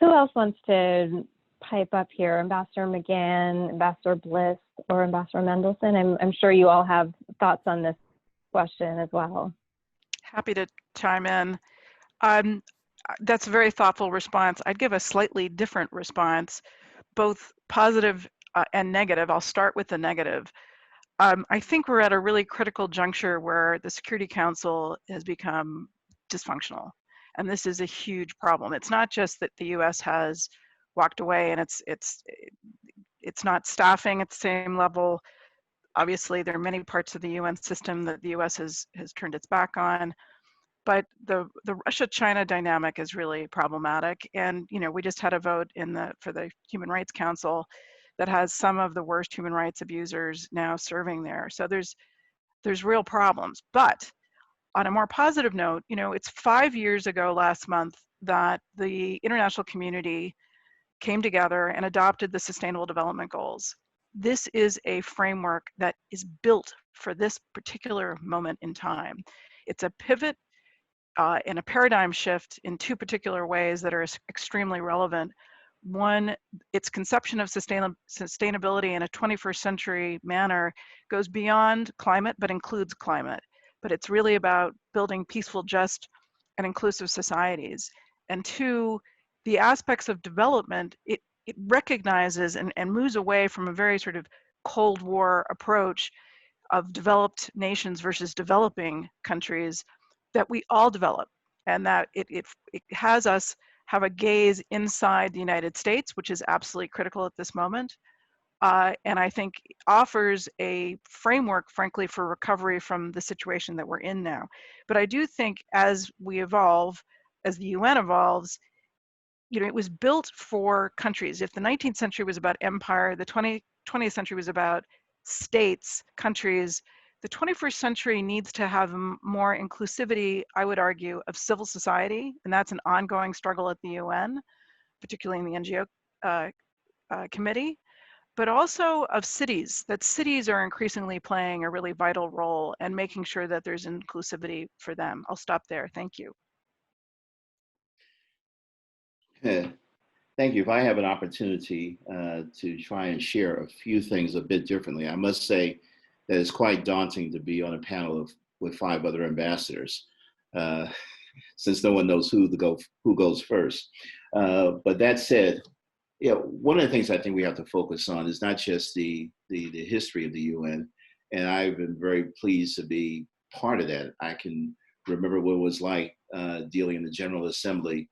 Who else wants to pipe up here? Ambassador McGann, Ambassador Bliss, or Ambassador Mendelson? I'm sure you all have thoughts on this question as well. Happy to chime in. That's a very thoughtful response. I'd give a slightly different response, both positive and negative. I'll start with the negative. I think we're at a really critical juncture where the Security Council has become dysfunctional. And this is a huge problem. It's not just that the U.S. has walked away and it's not staffing at the same level. Obviously, there are many parts of the UN system that the U.S. has turned its back on. But the Russia-China dynamic is really problematic. And we just had a vote for the Human Rights Council that has some of the worst human rights abusers now serving there. So there's real problems. But on a more positive note, it's 5 years ago last month that the international community came together and adopted the Sustainable Development Goals. This is a framework that is built for this particular moment in time. It's a pivot and a paradigm shift in two particular ways that are extremely relevant. One, its conception of sustainability in a 21st century manner goes beyond climate, but includes climate. But it's really about building peaceful, just, and inclusive societies. And two, the aspects of development, it recognizes and moves away from a very sort of Cold War approach of developed nations versus developing countries, that we all develop, and that it has us have a gaze inside the United States, which is absolutely critical at this moment, and I think offers a framework, frankly, for recovery from the situation that we're in now. But I do think as we evolve, as the UN evolves, you know, it was built for countries. If the 19th century was about empire, the 20th century was about states, countries, the 21st century needs to have more inclusivity, I would argue, of civil society, and that's an ongoing struggle at the UN, particularly in the NGO committee, but also of cities, that cities are increasingly playing a really vital role and making sure that there's inclusivity for them. I'll stop there. Thank you. Thank you. If I have an opportunity to try and share a few things a bit differently, I must say that it's quite daunting to be on a panel with 5 other ambassadors, since no one knows who goes first. But that said, yeah, one of the things I think we have to focus on is not just the history of the UN, and I've been very pleased to be part of that. I can remember what it was like dealing in the General Assembly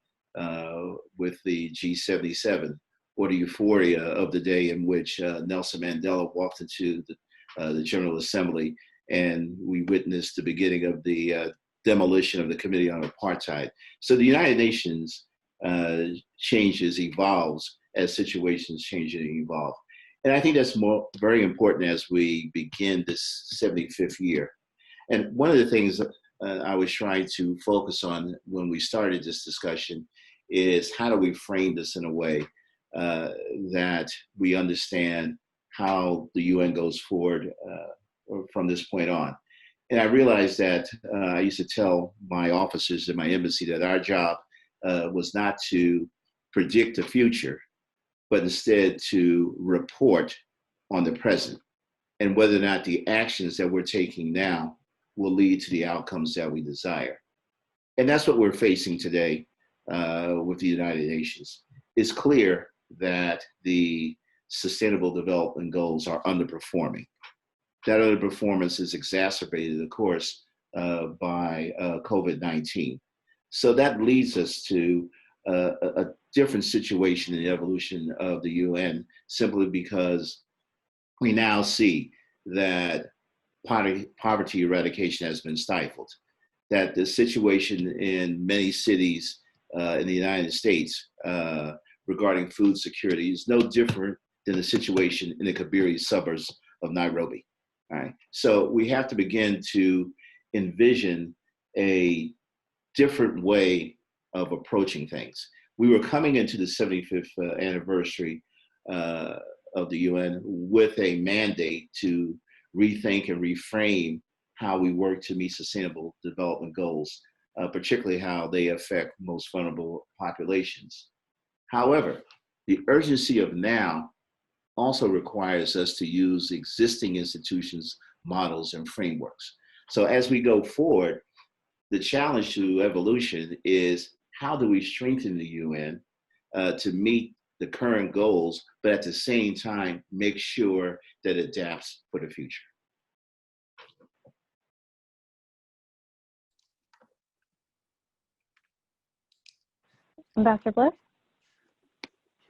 with the G77, or the euphoria of the day in which Nelson Mandela walked into the General Assembly, and we witnessed the beginning of the demolition of the Committee on Apartheid. So the United Nations changes, evolves as situations change and evolve. And I think that's very important as we begin this 75th year. And one of the things I was trying to focus on when we started this discussion is how do we frame this in a way that we understand how the UN goes forward from this point on. And I realized that I used to tell my officers in my embassy that our job was not to predict the future, but instead to report on the present and whether or not the actions that we're taking now will lead to the outcomes that we desire. And that's what we're facing today with the United Nations. It's clear that the Sustainable Development Goals are underperforming. That underperformance is exacerbated, of course, by COVID-19. So that leads us to a different situation in the evolution of the UN, simply because we now see that poverty eradication has been stifled, that the situation in many cities in the United States regarding food security is no different than the situation in the Kibera suburbs of Nairobi. All right. So we have to begin to envision a different way of approaching things. We were coming into the 75th anniversary of the UN with a mandate to rethink and reframe how we work to meet sustainable development goals, particularly how they affect most vulnerable populations. However, the urgency of now also requires us to use existing institutions, models, and frameworks. So as we go forward, the challenge to evolution is how do we strengthen the UN to meet the current goals, but at the same time, make sure that it adapts for the future. Ambassador Bliss?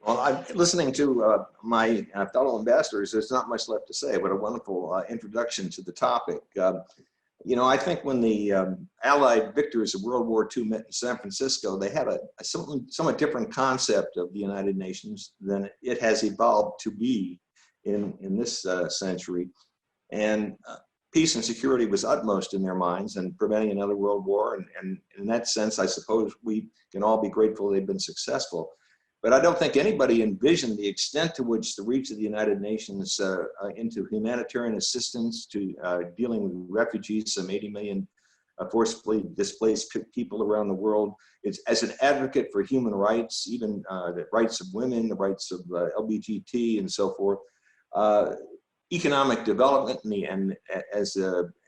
Well, I'm listening to my fellow ambassadors. There's not much left to say, but a wonderful introduction to the topic. You know, I think when the Allied victors of World War II met in San Francisco, they had a somewhat different concept of the United Nations than it has evolved to be in this century. And peace and security was utmost in their minds, and preventing another world war. And in that sense, I suppose we can all be grateful they've been successful. But I don't think anybody envisioned the extent to which the reach of the United Nations into humanitarian assistance, to dealing with refugees, some 80 million forcibly displaced people around the world. It's as an advocate for human rights, even the rights of women, the rights of LGBT and so forth. Economic development and as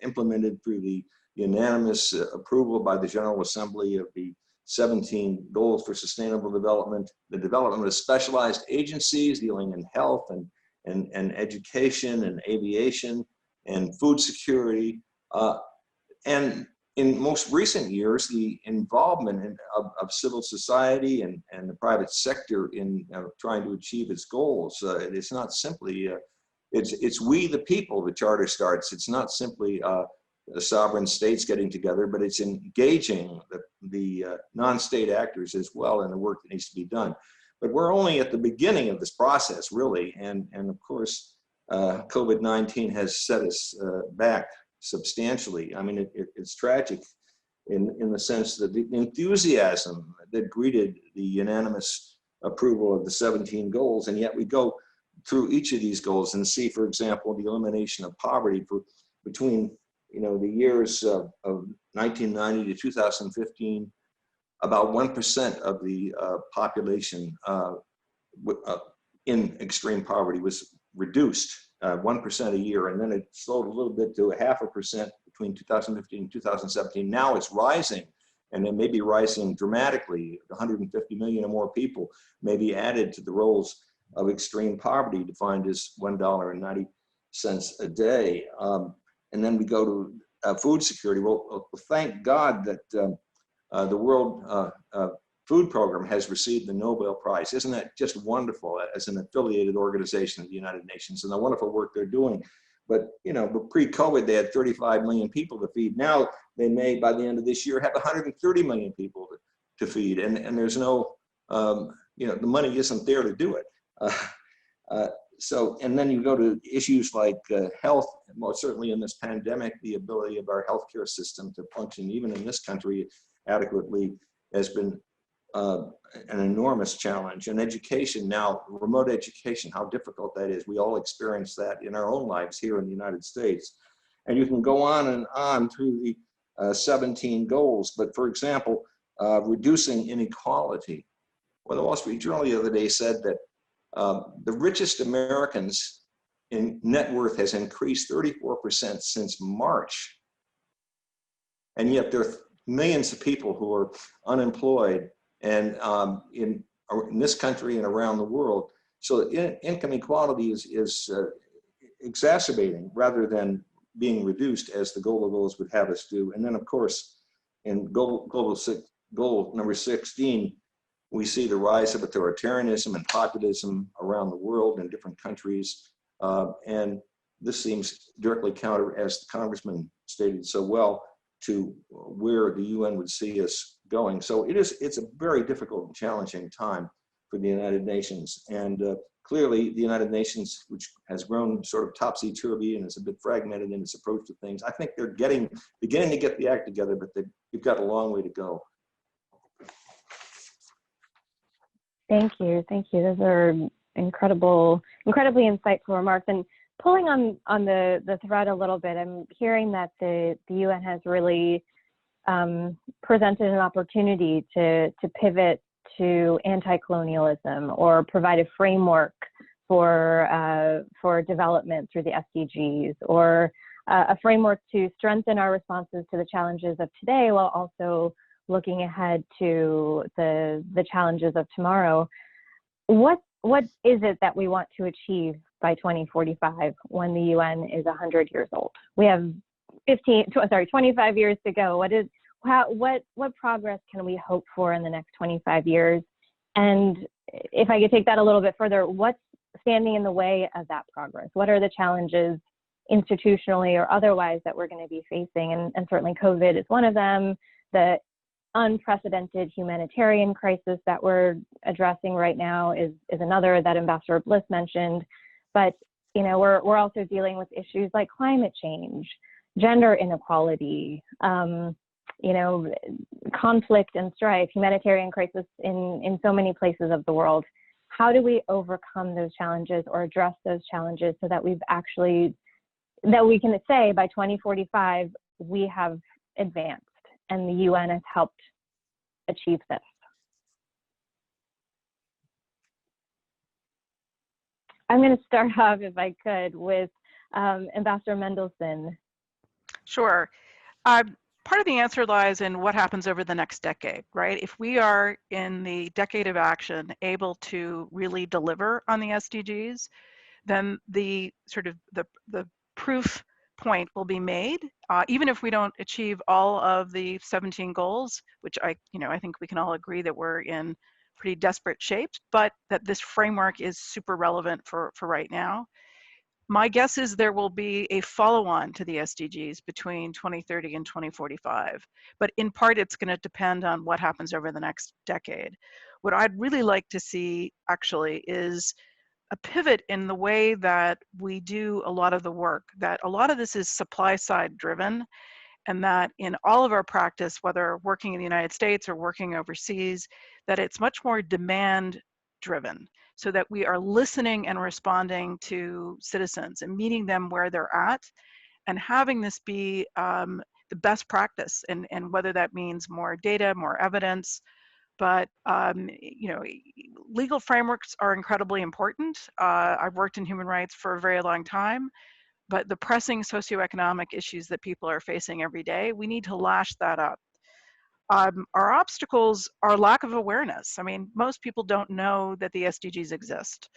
implemented through the unanimous approval by the General Assembly of the 17 goals for sustainable development, the development of specialized agencies dealing in health and education and aviation and food security, and in most recent years, the involvement of civil society and the private sector in trying to achieve its goals, it's not simply, it's we the people, the charter starts. It's not simply the sovereign states getting together, but it's engaging the non-state actors as well in the work that needs to be done. But we're only at the beginning of this process, really, and of course, COVID-19 has set us back substantially. I mean, it's tragic in the sense that the enthusiasm that greeted the unanimous approval of the 17 goals, and yet we go through each of these goals and see, for example, the elimination of poverty between the years of 1990 to 2015, about 1% of the population in extreme poverty was reduced, 1% a year, and then it slowed a little bit to 0.5% between 2015 and 2017. Now it's rising, and it may be rising dramatically. 150 million or more people may be added to the rolls of extreme poverty, defined as $1.90 a day. And then we go to food security. Well, thank God that the World Food Program has received the Nobel Prize. Isn't that just wonderful as an affiliated organization of the United Nations and the wonderful work they're doing? But pre-COVID, they had 35 million people to feed. Now they may, by the end of this year, have 130 million people to feed. And there's no, the money isn't there to do it. So, and then you go to issues like health. Most certainly in this pandemic, the ability of our healthcare system to function, even in this country, adequately has been an enormous challenge. And education now, remote education, how difficult that is. We all experience that in our own lives here in the United States. And you can go on and on through the 17 goals. But for example, reducing inequality. Well, the Wall Street Journal the other day said that the richest Americans in net worth has increased 34% since March. And yet there are millions of people who are unemployed and in this country and around the world. So income equality is exacerbating rather than being reduced, as the global goals would have us do. And then, of course, in goal number 16, we see the rise of authoritarianism and populism around the world in different countries. And this seems directly counter, as the Congressman stated so well, to where the UN would see us going. So it's a very difficult and challenging time for the United Nations. And clearly the United Nations, which has grown sort of topsy-turvy and is a bit fragmented in its approach to things, I think they're beginning to get the act together, but they've got a long way to go. Thank you. Those are incredibly insightful remarks. And pulling on the thread a little bit, I'm hearing that the UN has really presented an opportunity to pivot to anti-colonialism or provide a framework for development through the SDGs, or a framework to strengthen our responses to the challenges of today while also looking ahead to the challenges of tomorrow. What is it that we want to achieve by 2045 when the UN is 100 years old? We have 25 years to go. What progress can we hope for in the next 25 years? And if I could take that a little bit further, what's standing in the way of that progress? What are the challenges institutionally or otherwise that we're going to be facing? And certainly COVID is one of them. The unprecedented humanitarian crisis that we're addressing right now is another that Ambassador Bliss mentioned. But we're also dealing with issues like climate change, gender inequality, conflict and strife, humanitarian crisis in so many places of the world. How do we overcome those challenges or address those challenges so that we can say by 2045 we have advanced and the UN has helped achieve this? I'm going to start off, if I could, with Ambassador Mendelson. Sure. Part of the answer lies in what happens over the next decade, right? If we are in the decade of action able to really deliver on the SDGs, then the proof point will be made, even if we don't achieve all of the 17 goals, which I think we can all agree that we're in pretty desperate shape, but that this framework is super relevant for right now. My guess is there will be a follow-on to the SDGs between 2030 and 2045, but in part it's going to depend on what happens over the next decade. What I'd really like to see actually is a pivot in the way that we do a lot of the work, that a lot of this is supply side driven, and that in all of our practice, whether working in the United States or working overseas, that it's much more demand driven, so that we are listening and responding to citizens and meeting them where they're at, and having this be the best practice, and whether that means more data, more evidence. But legal frameworks are incredibly important. I've worked in human rights for a very long time, but the pressing socioeconomic issues that people are facing every day, we need to lash that up. Our obstacles are lack of awareness. I mean, most people don't know that the SDGs exist.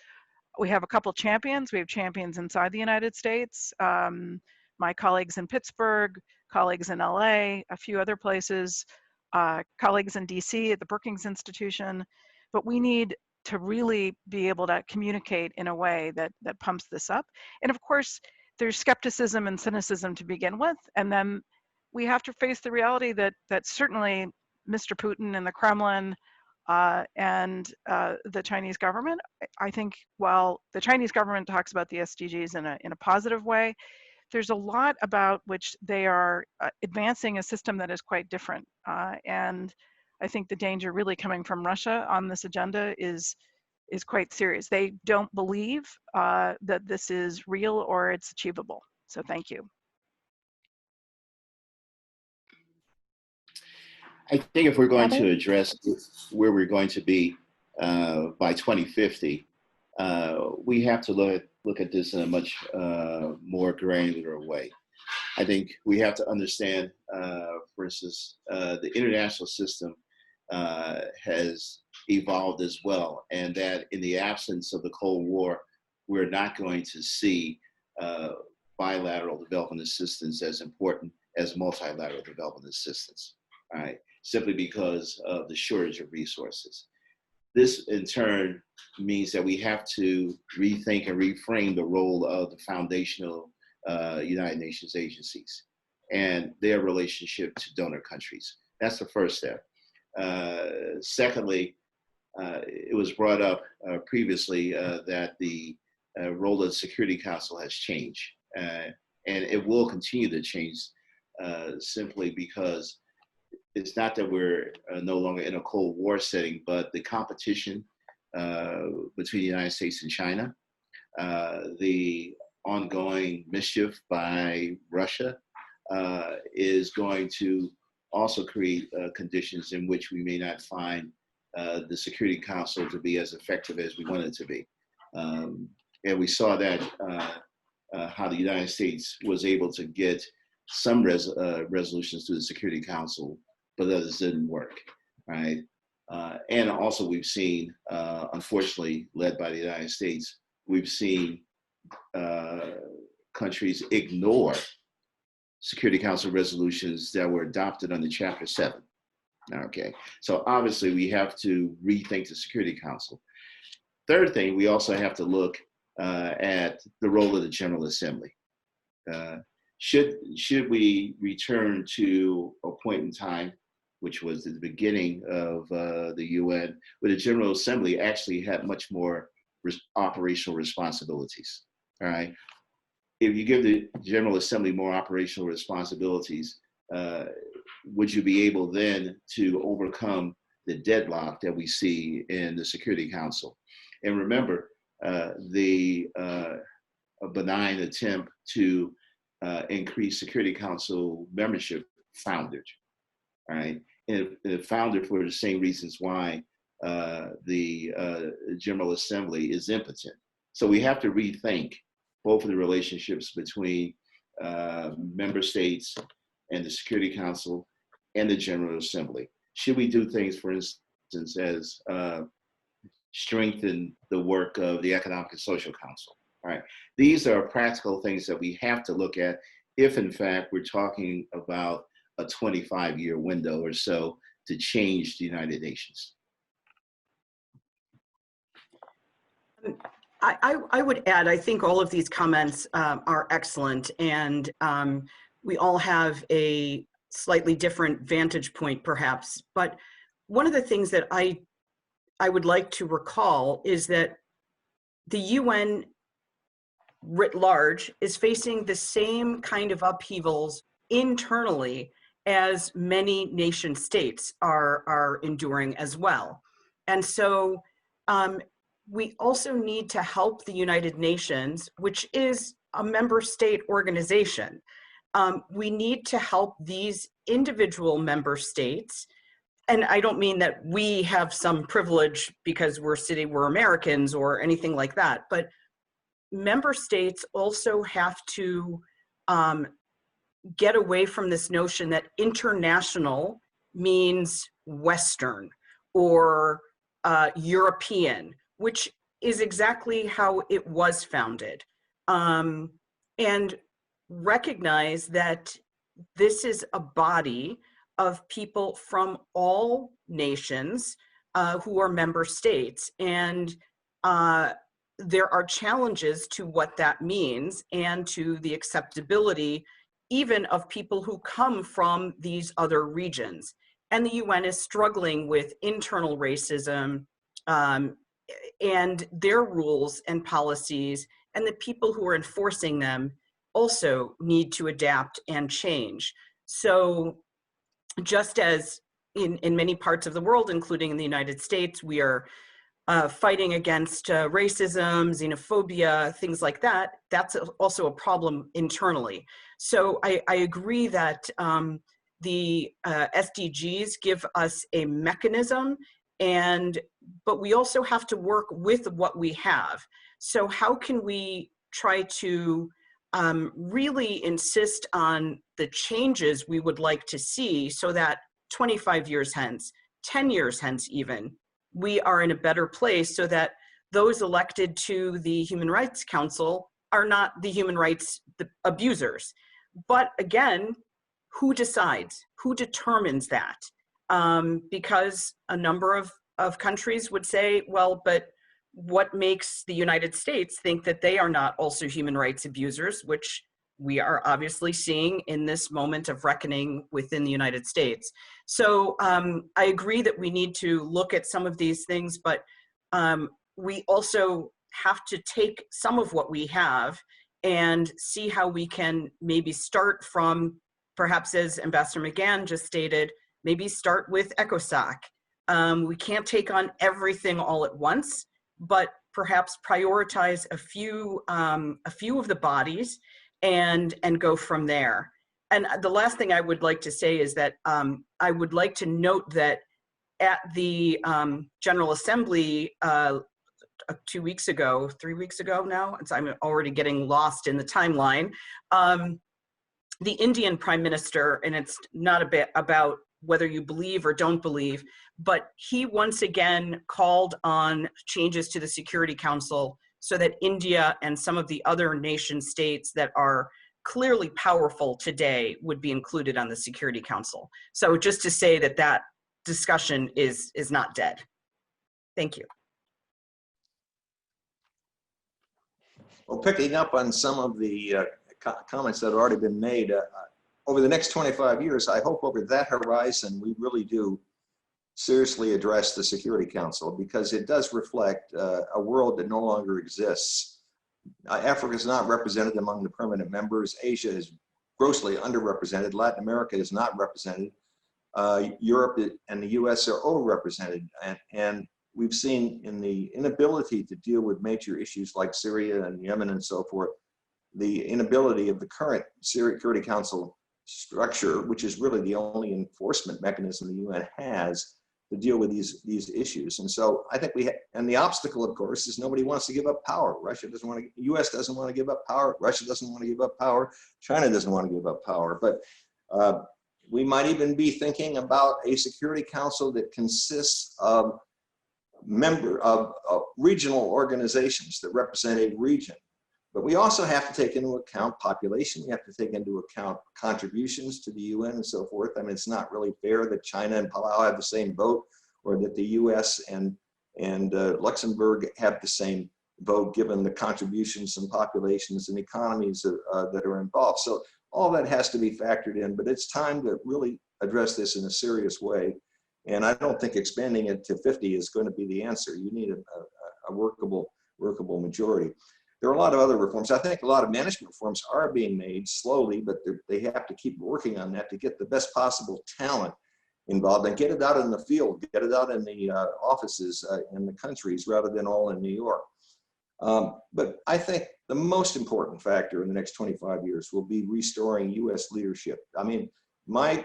We have a couple champions. We have champions inside the United States. My colleagues in Pittsburgh, colleagues in LA, a few other places, colleagues in DC at the Brookings Institution, but we need to really be able to communicate in a way that pumps this up. And of course, there's skepticism and cynicism to begin with, and then we have to face the reality that certainly Mr. Putin and the Kremlin and the Chinese government, I think while the Chinese government talks about the SDGs in a positive way, there's a lot about which they are advancing a system that is quite different. And I think the danger really coming from Russia on this agenda is quite serious. They don't believe that this is real or it's achievable. So thank you. I think if we're going to address where we're going to be by 2050, we have to look at this in a much more granular way. I think we have to understand, for instance, the international system has evolved as well, and that in the absence of the Cold War, we're not going to see bilateral development assistance as important as multilateral development assistance, right? Simply because of the shortage of resources. This in turn means that we have to rethink and reframe the role of the foundational United Nations agencies and their relationship to donor countries. That's the first step. Secondly, it was brought up previously that the role of the Security Council has changed, and it will continue to change simply because it's not that we're no longer in a Cold War setting, but the competition between the United States and China, the ongoing mischief by Russia is going to also create conditions in which we may not find the Security Council to be as effective as we want it to be. And we saw that how the United States was able to get some resolutions to the Security Council, but others didn't work, right? And also we've seen, unfortunately, led by the United States, we've seen countries ignore Security Council resolutions that were adopted under Chapter 7, okay? So obviously we have to rethink the Security Council. Third thing, we also have to look at the role of the General Assembly. Should we return to a point in time, which was at the beginning of the UN, where the General Assembly actually had much more operational responsibilities, all right? If you give the General Assembly more operational responsibilities, would you be able then to overcome the deadlock that we see in the Security Council? And remember, the benign attempt to increase Security Council membership foundered, right? And it foundered for the same reasons why the General Assembly is impotent. So we have to rethink both of the relationships between member states and the Security Council and the General Assembly. Should we do things, for instance, as strengthen the work of the Economic and Social Council, right? These are practical things that we have to look at if in fact we're talking about a 25-year window or so to change the United Nations? I would add, I think all of these comments are excellent, and we all have a slightly different vantage point perhaps, but one of the things that I would like to recall is that the UN writ large is facing the same kind of upheavals internally as many nation states are enduring as well. And so we also need to help the United Nations, which is a member state organization. We need to help these individual member states. And I don't mean that we have some privilege because we're Americans or anything like that, but member states also have to get away from this notion that international means Western or European, which is exactly how it was founded. And recognize that this is a body of people from all nations who are member states. And there are challenges to what that means and to the acceptability even of people who come from these other regions. And the UN is struggling with internal racism and their rules and policies, and the people who are enforcing them also need to adapt and change. So just as in many parts of the world, including in the United States, we are fighting against racism, xenophobia, things like that, that's also a problem internally. So I agree that the SDGs give us a mechanism, but we also have to work with what we have. So how can we try to really insist on the changes we would like to see so that 25 years hence, 10 years hence even, we are in a better place so that those elected to the Human Rights Council are not the human rights abusers. But again, who decides? Who determines that? Because a number of countries would say, well, but what makes the United States think that they are not also human rights abusers, which we are obviously seeing in this moment of reckoning within the United States. So I agree that we need to look at some of these things, but we also have to take some of what we have and see how we can maybe start from, perhaps as Ambassador McGann just stated, maybe start with ECOSOC. We can't take on everything all at once, but perhaps prioritize a few of the bodies and go from there. And the last thing I would like to say is that I would like to note that at the General Assembly 2 weeks ago, 3 weeks ago now, I'm already getting lost in the timeline, the Indian Prime Minister, and it's not a bit about whether you believe or don't believe, but he once again called on changes to the Security Council so that India and some of the other nation states that are clearly powerful today would be included on the Security Council. So just to say that that discussion is not dead. Thank you. Well, picking up on some of the comments that have already been made, over the next 25 years, I hope over that horizon, we really do seriously address the Security Council, because it does reflect a world that no longer exists. Africa is not represented among the permanent members. Asia is grossly underrepresented. Latin America is not represented. Europe and the US are overrepresented. And we've seen in the inability to deal with major issues like Syria and Yemen and so forth, the inability of the current Security Council structure, which is really the only enforcement mechanism the UN has to deal with these issues. And so I think and the obstacle, of course, is nobody wants to give up power. Russia doesn't want to, US doesn't want to give up power. Russia doesn't want to give up power. China doesn't want to give up power. But we might even be thinking about a Security Council that consists of regional organizations that represent a region. But we also have to take into account population. We have to take into account contributions to the UN and so forth. I mean, it's not really fair that China and Palau have the same vote, or that the US and Luxembourg have the same vote, given the contributions and populations and economies that are involved. So all that has to be factored in, but it's time to really address this in a serious way. And I don't think expanding it to 50 is going to be the answer. You need a workable majority. There are a lot of other reforms. I think a lot of management reforms are being made slowly, but they have to keep working on that to get the best possible talent involved and get it out in the field, get it out in the offices in the countries rather than all in New York. But I think the most important factor in the next 25 years will be restoring US leadership. I mean, my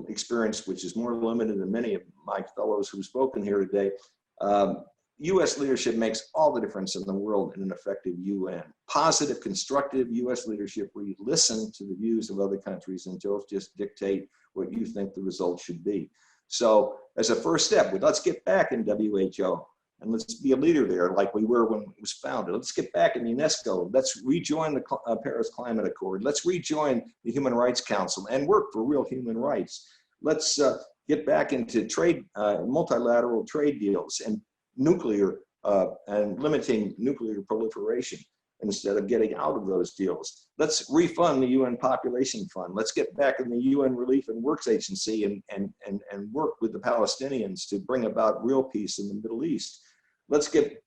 experience, which is more limited than many of my fellows who've spoken here today, US leadership makes all the difference in the world in an effective UN. Positive, constructive US leadership where you listen to the views of other countries and don't just dictate what you think the results should be. So as a first step, let's get back in WHO and let's be a leader there like we were when it was founded. Let's get back in UNESCO. Let's rejoin the Paris Climate Accord. Let's rejoin the Human Rights Council and work for real human rights. Let's get back into trade, multilateral trade deals and nuclear and limiting nuclear proliferation instead of getting out of those deals. Let's refund the UN Population Fund. Let's get back in the UN Relief and Works Agency and work with the Palestinians to bring about real peace in the Middle East. Let's get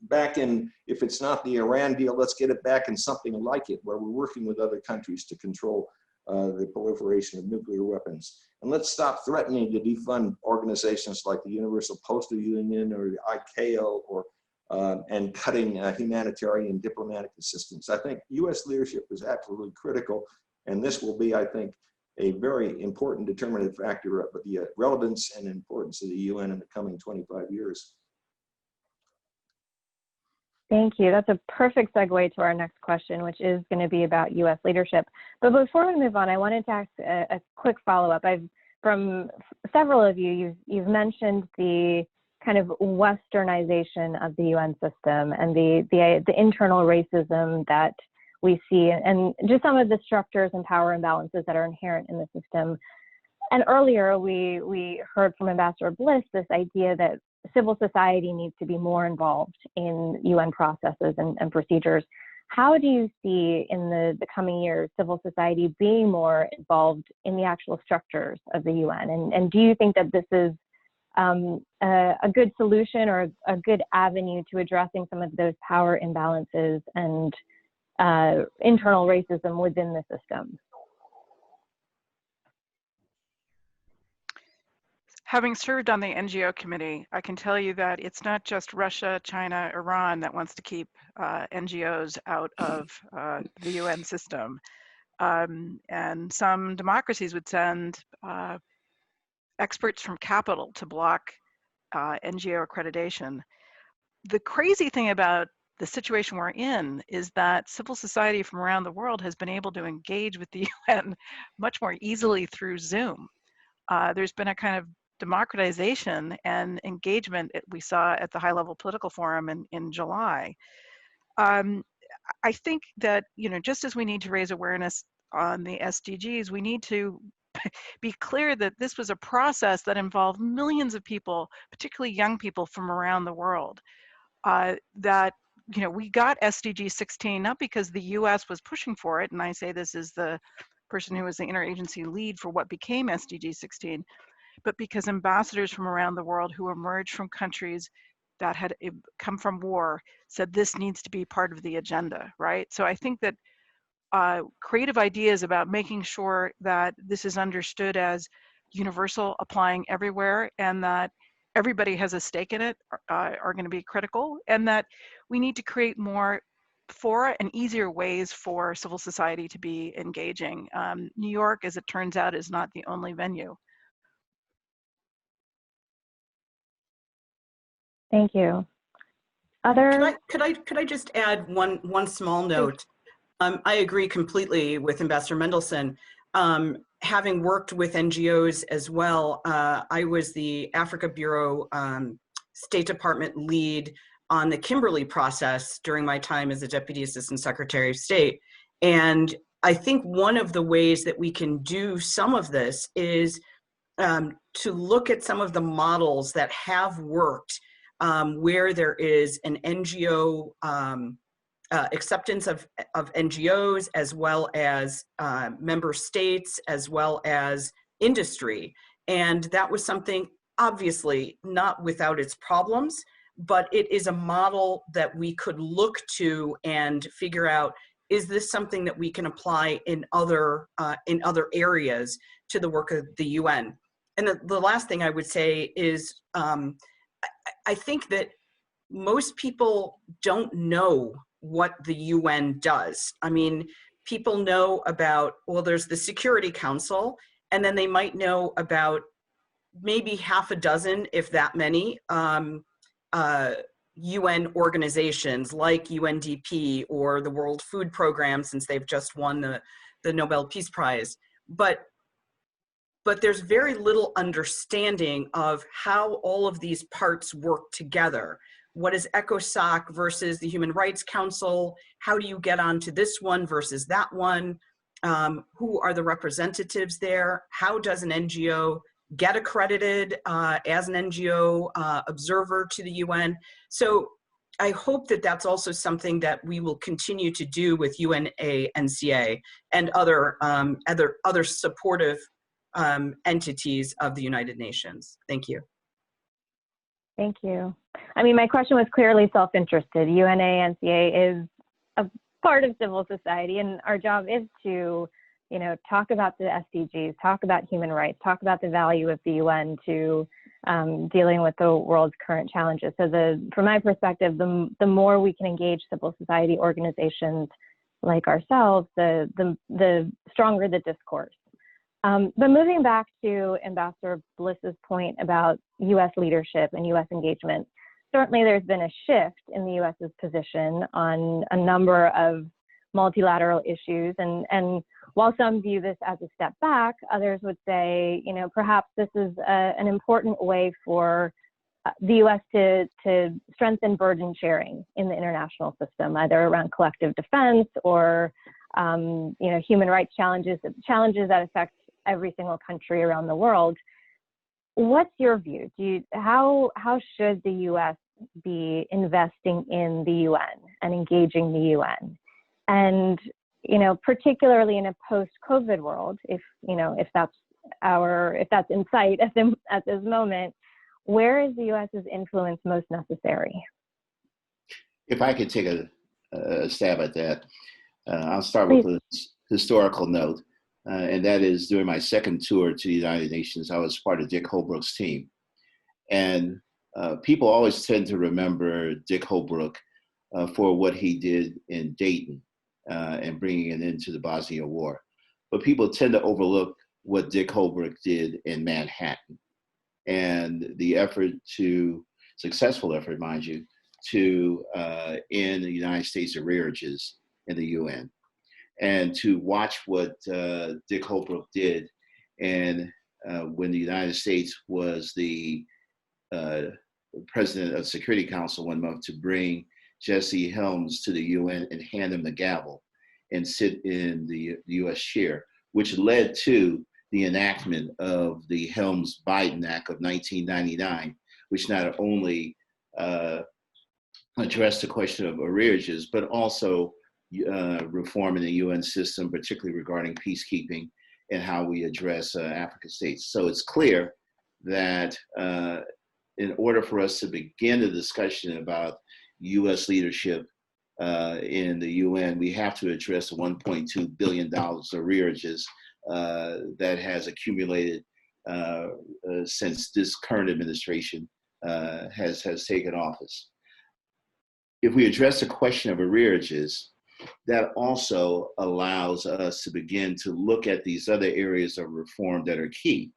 back in, if it's not the Iran deal, let's get it back in something like it, where we're working with other countries to control the proliferation of nuclear weapons. And let's stop threatening to defund organizations like the Universal Postal Union or the ICAO or and cutting humanitarian diplomatic assistance. I think US leadership is absolutely critical, and this will be, I think, a very important determinative factor of the relevance and importance of the UN in the coming 25 years. Thank you. That's a perfect segue to our next question, which is going to be about U.S. leadership. But before we move on, I wanted to ask a quick follow-up. From several of you, you've mentioned the kind of westernization of the UN system and the internal racism that we see, and just some of the structures and power imbalances that are inherent in the system. And earlier, we heard from Ambassador Bliss this idea that civil society needs to be more involved in UN processes and procedures. How do you see in the coming years civil society being more involved in the actual structures of the UN? And do you think that this is a good solution or a good avenue to addressing some of those power imbalances and internal racism within the system? Having served on the NGO committee, I can tell you that it's not just Russia, China, Iran that wants to keep NGOs out of the UN system. And some democracies would send experts from capital to block NGO accreditation. The crazy thing about the situation we're in is that civil society from around the world has been able to engage with the UN much more easily through Zoom. There's been a kind of democratization and engagement we saw at the high-level political forum in July. I think that, just as we need to raise awareness on the SDGs, we need to be clear that this was a process that involved millions of people, particularly young people from around the world. That we got SDG 16 not because the US was pushing for it, and I say this is the person who was the interagency lead for what became SDG 16, but because ambassadors from around the world who emerged from countries that had come from war said this needs to be part of the agenda, right? So I think that creative ideas about making sure that this is understood as universal, applying everywhere, and that everybody has a stake in it are going to be critical, and that we need to create more fora and easier ways for civil society to be engaging. New York, as it turns out, is not the only venue. Thank you. Could I just add one small note? I agree completely with Ambassador Mendelson. Having worked with NGOs as well, I was the Africa Bureau State Department lead on the Kimberley process during my time as a Deputy Assistant Secretary of State. And I think one of the ways that we can do some of this is to look at some of the models that have worked where there is an NGO acceptance of NGOs, as well as member states, as well as industry. And that was something obviously not without its problems, but it is a model that we could look to and figure out, is this something that we can apply in other areas to the work of the UN? And the last thing I would say is, I think that most people don't know what the UN does. I mean, people know about, well, there's the Security Council, and then they might know about maybe half a dozen, if that many, UN organizations like UNDP or the World Food Program, since they've just won the Nobel Peace Prize. But there's very little understanding of how all of these parts work together. What is ECOSOC versus the Human Rights Council? How do you get onto this one versus that one? Who are the representatives there? How does an NGO get accredited as an NGO observer to the UN? So I hope that that's also something that we will continue to do with UNA-NCA and other supportive entities of the United Nations. Thank you. Thank you. I mean, my question was clearly self-interested. UNA-NCA is a part of civil society, and our job is to, you know, talk about the SDGs, talk about human rights, talk about the value of the UN to dealing with the world's current challenges. So from my perspective, the more we can engage civil society organizations like ourselves, the stronger the discourse. But moving back to Ambassador Bliss's point about US leadership and US engagement, certainly there's been a shift in the US's position on a number of multilateral issues. And while some view this as a step back, others would say, you know, perhaps this is an important way for the US to strengthen burden sharing in the international system, either around collective defense or, you know, human rights challenges that affect every single country around the world. What's your view? How should the US be investing in the UN and engaging the UN? And, you know, particularly in a post-COVID world, if that's in sight at this moment, where is the US's influence most necessary? If I could take a stab at that, I'll start with a historical note. And that is, during my second tour to the United Nations, I was part of Dick Holbrooke's team. And people always tend to remember Dick Holbrooke for what he did in Dayton and bringing an end to the Bosnia War. But people tend to overlook what Dick Holbrooke did in Manhattan and the successful effort, mind you, to end the United States arrearages in the UN. And to watch what Dick Holbrooke did, and when the United States was the president of the Security Council one month, to bring Jesse Helms to the UN and hand him the gavel and sit in the US chair, which led to the enactment of the Helms-Biden Act of 1999, which not only addressed the question of arrearages, but also reform in the UN system, particularly regarding peacekeeping and how we address African states. So it's clear that in order for us to begin the discussion about US leadership in the UN, we have to address the $1.2 billion arrearages that has accumulated since this current administration has taken office. If we address the question of arrearages, that also allows us to begin to look at these other areas of reform that are key,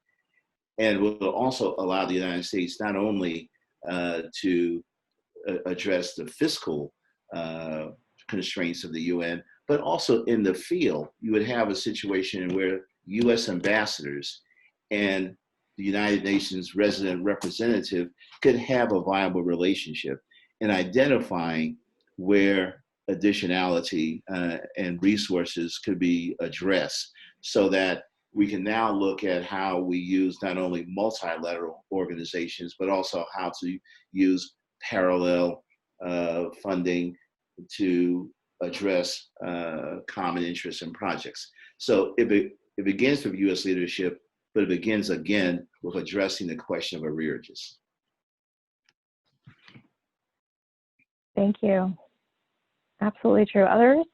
and will also allow the United States not only to address the fiscal constraints of the UN, but also in the field. You would have a situation where US ambassadors and the United Nations resident representative could have a viable relationship. and identifying where additionality and resources could be addressed, so that we can now look at how we use not only multilateral organizations, but also how to use parallel funding to address common interests and projects. So it begins with U.S. leadership, but it begins again with addressing the question of arrearages. Thank you. Absolutely true. Others?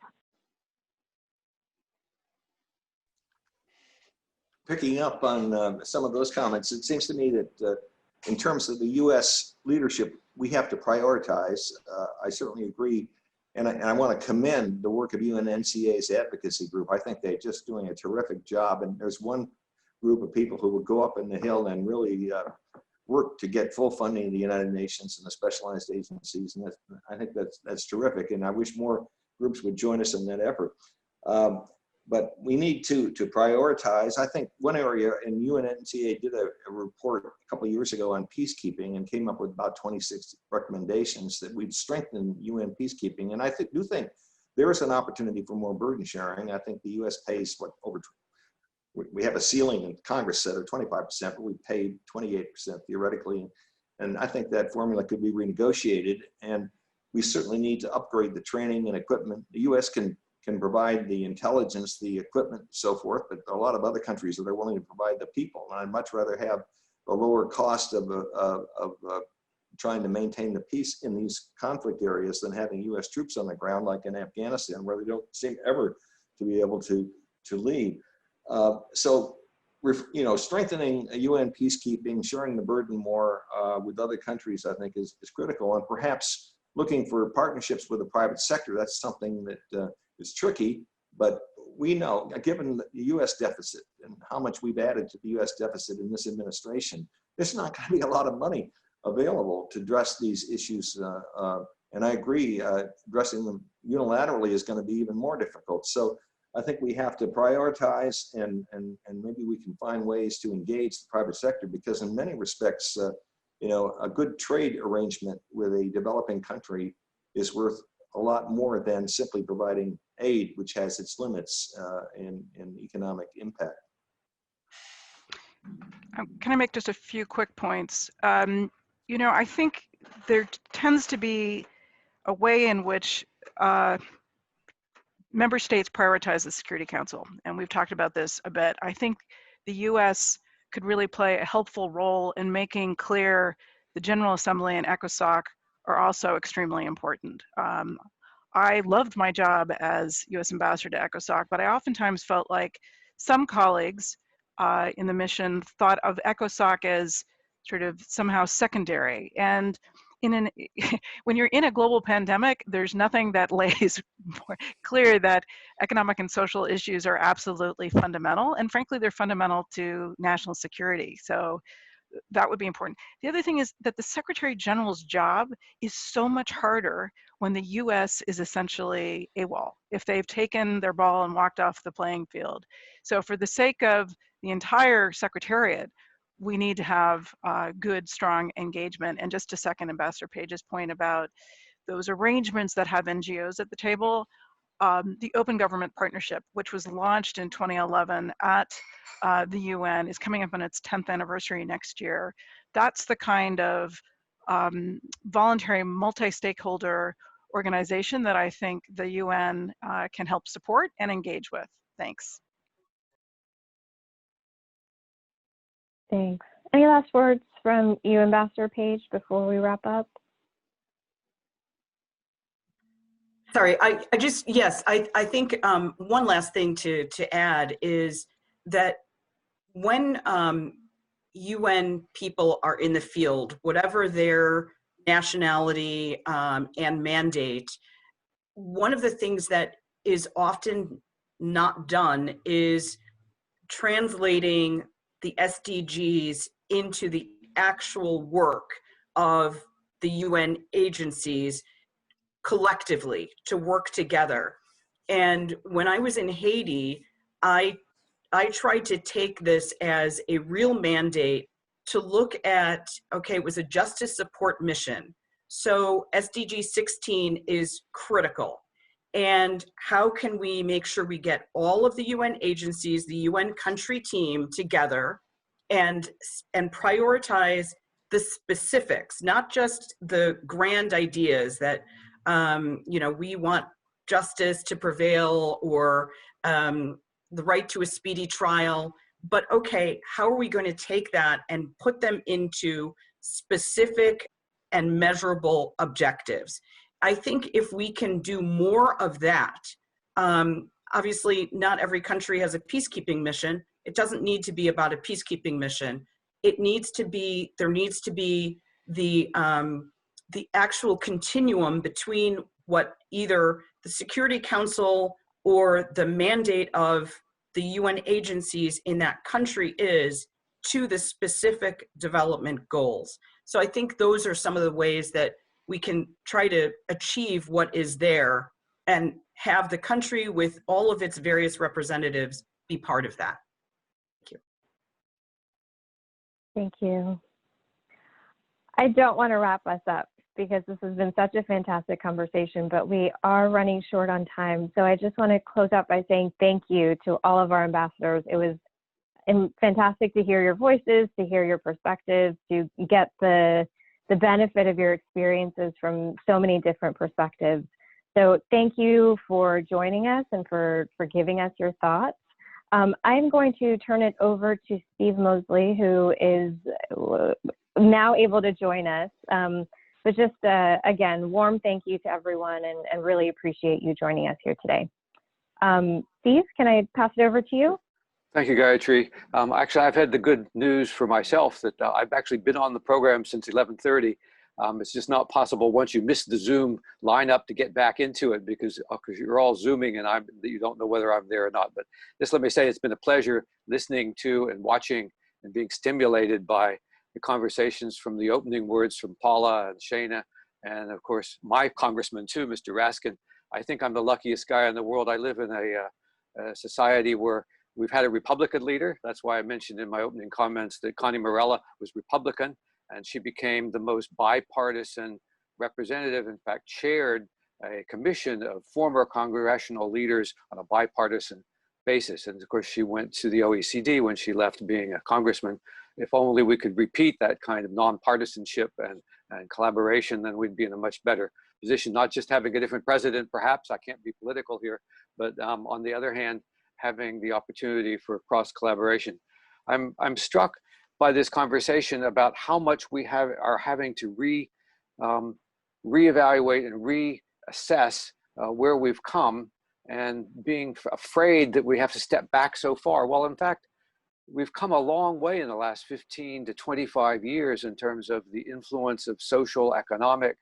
Picking up on some of those comments, it seems to me that in terms of the U.S. leadership, we have to prioritize. I certainly agree. And I want to commend the work of UNA-NCA's advocacy group. I think they're just doing a terrific job. And there's one group of people who will go up in the hill and really work to get full funding in the United Nations and the specialized agencies. And I think that's terrific. And I wish more groups would join us in that effort. But we need to prioritize. I think one area, and UNA-NCA did a report a couple of years ago on peacekeeping and came up with about 26 recommendations that we'd strengthen UN peacekeeping. And I do think there is an opportunity for more burden sharing. I think the US pays we have a ceiling in Congress set of 25%, but we pay 28% theoretically. And I think that formula could be renegotiated. And we certainly need to upgrade the training and equipment. The US can provide the intelligence, the equipment, and so forth, but there are a lot of other countries that are willing to provide the people. And I'd much rather have a lower cost of trying to maintain the peace in these conflict areas than having US troops on the ground like in Afghanistan, where they don't seem ever to be able to lead. So, strengthening UN peacekeeping, sharing the burden more with other countries, I think is critical. And perhaps looking for partnerships with the private sector, that's something that is tricky, but we know, given the US deficit and how much we've added to the US deficit in this administration, there's not going to be a lot of money available to address these issues. And I agree, addressing them unilaterally is going to be even more difficult. So I think we have to prioritize, and maybe we can find ways to engage the private sector, because in many respects, a good trade arrangement with a developing country is worth a lot more than simply providing aid, which has its limits in economic impact. Can I make just a few quick points? I think there tends to be a way in which member states prioritize the Security Council, and we've talked about this a bit. I think the US could really play a helpful role in making clear the General Assembly and ECOSOC are also extremely important. I loved my job as US Ambassador to ECOSOC, but I oftentimes felt like some colleagues in the mission thought of ECOSOC as sort of somehow secondary. And when you're in a global pandemic, there's nothing that lays more clear that economic and social issues are absolutely fundamental. And frankly, they're fundamental to national security. So that would be important. The other thing is that the Secretary General's job is so much harder when the US is essentially AWOL, if they've taken their ball and walked off the playing field. So for the sake of the entire Secretariat, we need to have good, strong engagement. And just to second Ambassador Page's point about those arrangements that have NGOs at the table, the Open Government Partnership, which was launched in 2011 at the UN, is coming up on its 10th anniversary next year. That's the kind of voluntary multi-stakeholder organization that I think the UN can help support and engage with. Thanks. Thanks. Any last words from you, Ambassador Page, before we wrap up? Sorry, I think one last thing to add is that when UN people are in the field, whatever their nationality and mandate, one of the things that is often not done is translating the SDGs into the actual work of the UN agencies collectively to work together. And when I was in Haiti, I tried to take this as a real mandate to look at, okay, it was a justice support mission. So SDG 16 is critical. And how can we make sure we get all of the UN agencies, the UN country team together and prioritize the specifics, not just the grand ideas that, you know, we want justice to prevail or the right to a speedy trial, but okay, how are we going to take that and put them into specific and measurable objectives? I think if we can do more of that, obviously not every country has a peacekeeping mission. It doesn't need to be about a peacekeeping mission. It needs to be, there needs to be the actual continuum between what either the Security Council or the mandate of the UN agencies in that country is to the specific development goals. So I think those are some of the ways that we can try to achieve what is there and have the country with all of its various representatives be part of that. Thank you. Thank you. I don't want to wrap us up because this has been such a fantastic conversation, but we are running short on time. So I just want to close out by saying thank you to all of our ambassadors. It was fantastic to hear your voices, to hear your perspectives, to get the benefit of your experiences from so many different perspectives. So thank you for joining us and for giving us your thoughts. I'm going to turn it over to Steve Mosley, who is now able to join us. But just, again, warm thank you to everyone and really appreciate you joining us here today. Steve, can I pass it over to you? Thank you, Gayatri. Actually, I've had the good news for myself that I've actually been on the program since 11:30. It's just not possible once you miss the Zoom lineup to get back into it because you're all Zooming and you don't know whether I'm there or not. But just let me say it's been a pleasure listening to and watching and being stimulated by the conversations from the opening words from Paula and Shayna, and of course, my congressman too, Mr. Raskin. I think I'm the luckiest guy in the world. I live in a society where we've had a Republican leader. That's why I mentioned in my opening comments that Connie Morella was Republican, and she became the most bipartisan representative, in fact, chaired a commission of former congressional leaders on a bipartisan basis. And of course, she went to the OECD when she left being a congressman. If only we could repeat that kind of nonpartisanship and collaboration, then we'd be in a much better position, not just having a different president, perhaps, I can't be political here, but on the other hand, having the opportunity for cross collaboration. I'm struck by this conversation about how much we are having to reevaluate and reassess where we've come and being afraid that we have to step back so far. Well, in fact, we've come a long way in the last 15 to 25 years in terms of the influence of social, economic,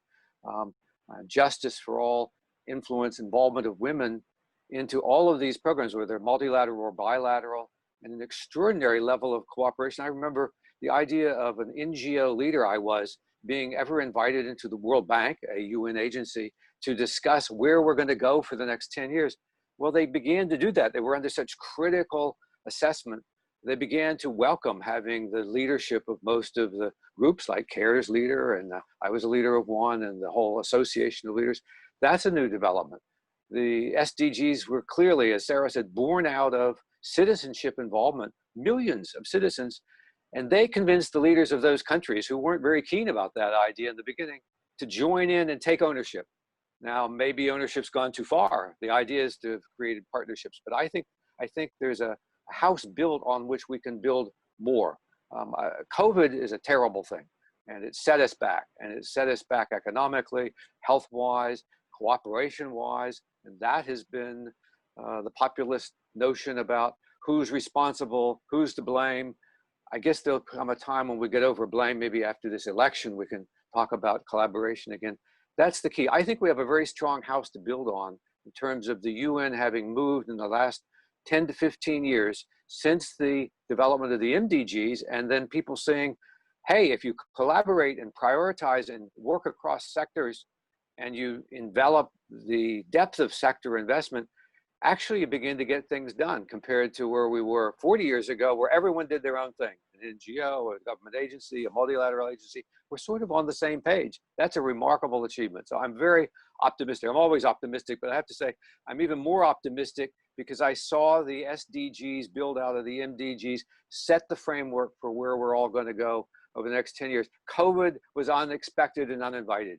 justice for all, influence, involvement of women into all of these programs, whether they're multilateral or bilateral, and an extraordinary level of cooperation. I remember the idea of an NGO leader I was being ever invited into the World Bank, a UN agency, to discuss where we're going to go for the next 10 years. Well, they began to do that. They were under such critical assessment. They began to welcome having the leadership of most of the groups, like CARE's leader, and I was a leader of one, and the whole association of leaders. That's a new development. The SDGs were clearly, as Sarah said, born out of citizenship involvement, millions of citizens, and they convinced the leaders of those countries who weren't very keen about that idea in the beginning to join in and take ownership. Now, maybe ownership's gone too far. The idea is to have created partnerships, but I think there's a house built on which we can build more. COVID is a terrible thing, and it set us back, and it set us back economically, health-wise, cooperation-wise, and that has been the populist notion about who's responsible, who's to blame. I guess there'll come a time when we get over blame, maybe after this election, we can talk about collaboration again. That's the key. I think we have a very strong house to build on in terms of the UN having moved in the last 10 to 15 years since the development of the MDGs, and then people saying, hey, if you collaborate and prioritize and work across sectors and you envelop the depth of sector investment, actually you begin to get things done compared to where we were 40 years ago, where everyone did their own thing. an NGO, a government agency, a multilateral agency. We're sort of on the same page. That's a remarkable achievement. So I'm very optimistic. I'm always optimistic, but I have to say I'm even more optimistic because I saw the SDGs build out of the MDGs, set the framework for where we're all going to go over the next 10 years. COVID was unexpected and uninvited.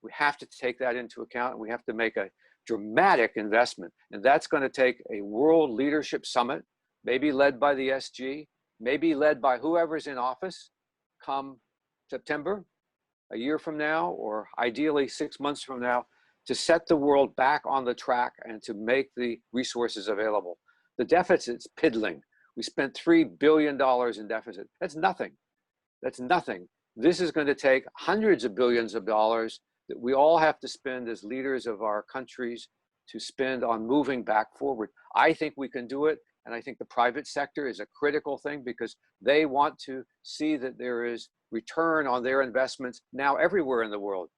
We have to take that into account, and we have to make a dramatic investment. And that's going to take a world leadership summit, maybe led by the SG, maybe led by whoever's in office come September, a year from now, or ideally 6 months from now, to set the world back on the track and to make the resources available. The deficit's piddling. We spent $3 billion in deficit. That's nothing. That's nothing. This is going to take hundreds of billions of dollars that we all have to spend as leaders of our countries to spend on moving back forward. I think we can do it. And I think the private sector is a critical thing because they want to see that there is return on their investments now everywhere in the world.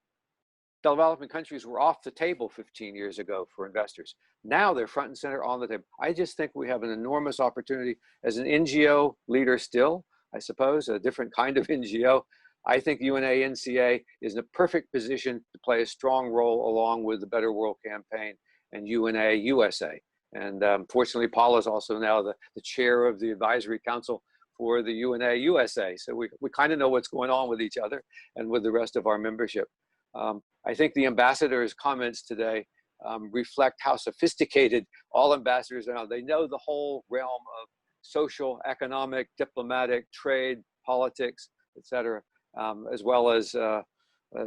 Developing countries were off the table 15 years ago for investors. Now they're front and center on the table. I just think we have an enormous opportunity as an NGO leader still, I suppose, a different kind of NGO. I think UNA-NCA is in a perfect position to play a strong role along with the Better World Campaign and UNA-USA. And fortunately, Paula is also now the chair of the advisory council for the UNA-USA. So we kind of know what's going on with each other and with the rest of our membership. I think the ambassador's comments today reflect how sophisticated all ambassadors are. They know the whole realm of social, economic, diplomatic, trade, politics, etc., as well as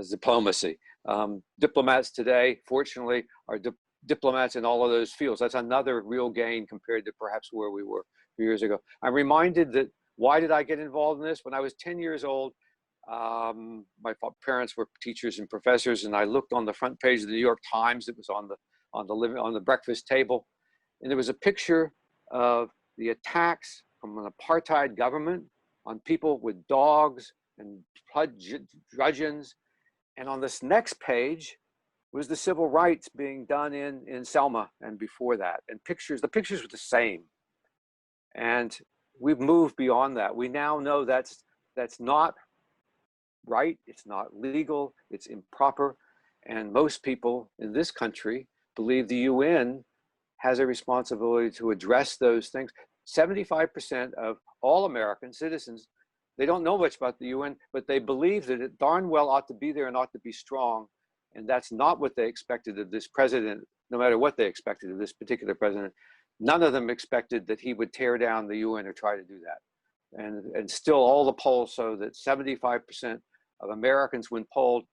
diplomacy. Diplomats today, fortunately, are diplomats in all of those fields. That's another real gain compared to perhaps where we were a few years ago. I'm reminded that, why did I get involved in this? When I was 10 years old, my parents were teachers and professors, and I looked on the front page of the New York Times. It was on the breakfast table, and there was a picture of the attacks from an apartheid government on people with dogs and bludgeons. And on this next page was the civil rights being done in Selma and before that. And the pictures were the same. And we've moved beyond that. We now know that's not right, it's not legal, it's improper. And most people in this country believe the UN has a responsibility to address those things. 75% of all American citizens, they don't know much about the UN, but they believe that it darn well ought to be there and ought to be strong. And that's not what they expected of this president, no matter what they expected of this particular president. None of them expected that he would tear down the UN or try to do that. And still all the polls show that 75% of Americans, when polled,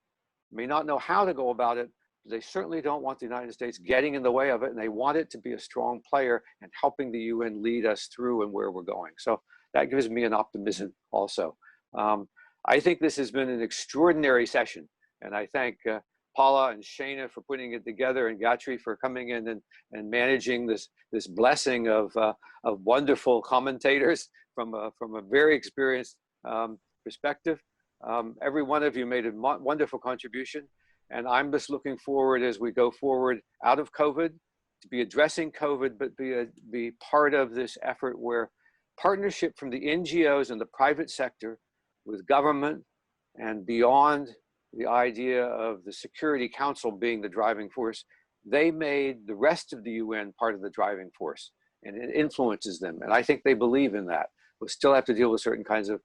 may not know how to go about it, but they certainly don't want the United States getting in the way of it, and they want it to be a strong player and helping the UN lead us through and where we're going. So that gives me an optimism also. I think this has been an extraordinary session, and I thank Paula and Shayna for putting it together, and Gayatri for coming in and managing this blessing of wonderful commentators from a very experienced perspective. Every one of you made a wonderful contribution, and I'm just looking forward as we go forward out of COVID to be addressing COVID, but be part of this effort where partnership from the NGOs and the private sector with government and beyond the idea of the Security Council being the driving force, they made the rest of the UN part of the driving force, and it influences them. And I think they believe in that. We'll still have to deal with certain kinds of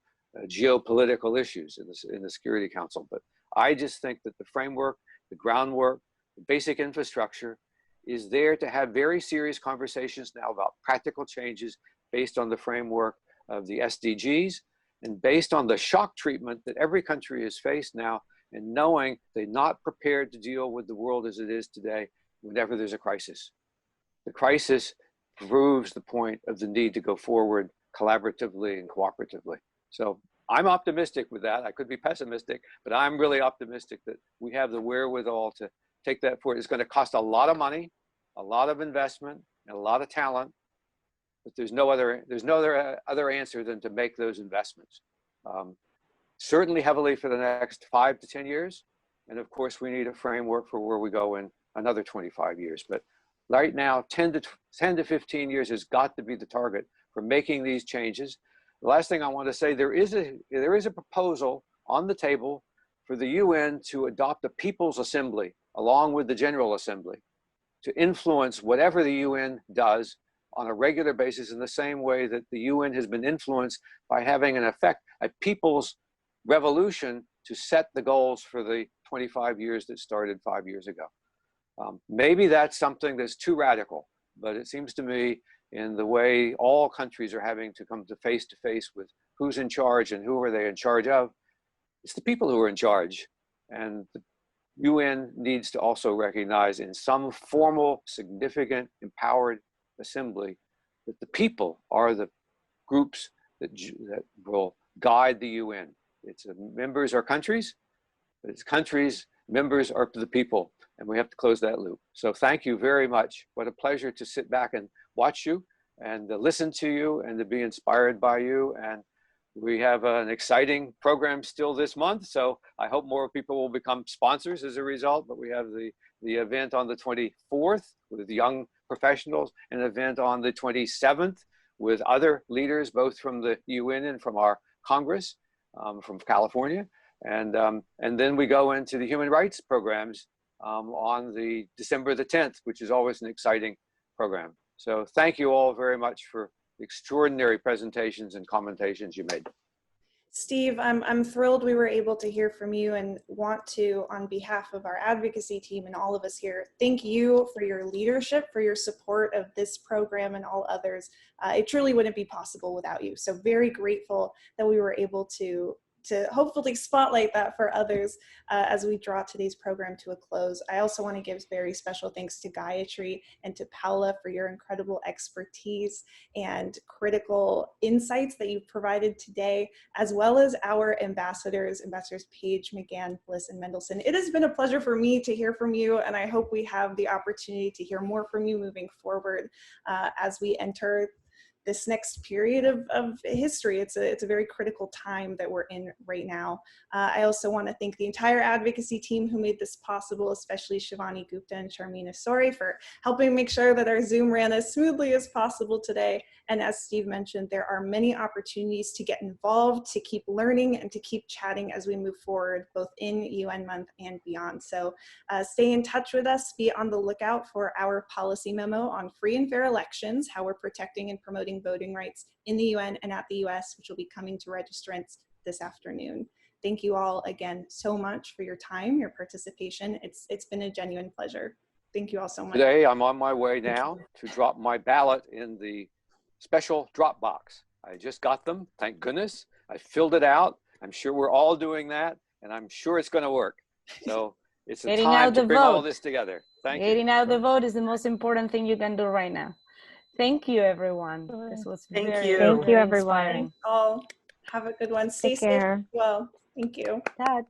geopolitical issues in the Security Council. But I just think that the framework, the groundwork, the basic infrastructure is there to have very serious conversations now about practical changes based on the framework of the SDGs and based on the shock treatment that every country has faced now, and knowing they're not prepared to deal with the world as it is today whenever there's a crisis. The crisis proves the point of the need to go forward collaboratively and cooperatively. So I'm optimistic with that. I could be pessimistic, but I'm really optimistic that we have the wherewithal to take that forward. It's going to cost a lot of money, a lot of investment, and a lot of talent, but there's no other answer than to make those investments. Certainly heavily for the next 5 to 10 years. And of course, we need a framework for where we go in another 25 years. But right now, 10 to 15 years has got to be the target for making these changes. The last thing I want to say, there is a proposal on the table for the UN to adopt a People's Assembly along with the General Assembly to influence whatever the UN does on a regular basis, in the same way that the UN has been influenced by having in effect a people's revolution to set the goals for the 25 years that started 5 years ago. Maybe that's something that's too radical, but it seems to me, in the way all countries are having to come to face with who's in charge and who are they in charge of, it's the people who are in charge. And the UN needs to also recognize in some formal, significant, empowered assembly that the people are the groups that will guide the UN. Its members are countries, but its countries, members are the people, and we have to close that loop. So thank you very much. What a pleasure to sit back and watch you and listen to you and to be inspired by you. And we have an exciting program still this month, so I hope more people will become sponsors as a result. But we have the event on the 24th with young professionals, an event on the 27th with other leaders, both from the UN and from our Congress, from California. And then we go into the human rights programs on the December the 10th, which is always an exciting program. So thank you all very much for the extraordinary presentations and commentations you made. Steve, I'm thrilled we were able to hear from you, and want to, on behalf of our advocacy team and all of us here, thank you for your leadership, for your support of this program and all others. It truly wouldn't be possible without you. So very grateful that we were able to hopefully spotlight that for others as we draw today's program to a close. I also want to give very special thanks to Gayatri and to Paula for your incredible expertise and critical insights that you've provided today, as well as our ambassadors Paige, McGann, Bliss, and Mendelson. It has been a pleasure for me to hear from you, and I hope we have the opportunity to hear more from you moving forward as we enter this next period of history. It's a very critical time that we're in right now. I also want to thank the entire advocacy team who made this possible, especially Shivani Gupta and Sharmina Sori for helping make sure that our Zoom ran as smoothly as possible today. And as Steve mentioned, there are many opportunities to get involved, to keep learning, and to keep chatting as we move forward, both in UN month and beyond. So stay in touch with us, be on the lookout for our policy memo on free and fair elections, how we're protecting and promoting voting rights in the UN and at the US, which will be coming to registrants this afternoon. Thank you all again so much for your time, your participation. It's been a genuine pleasure. Thank you all so much. Today, I'm on my way now to drop my ballot in the special drop box. I just got them, thank goodness. I filled it out. I'm sure we're all doing that, and I'm sure it's going to work. So it's a time to bring all this together. Thank you. Getting out the vote is the most important thing you can do right now. Thank you, everyone. This was Thank very, you. Thank you, very everyone. inspiring. All have a good one. Stay safe as well. Thank you. Touch.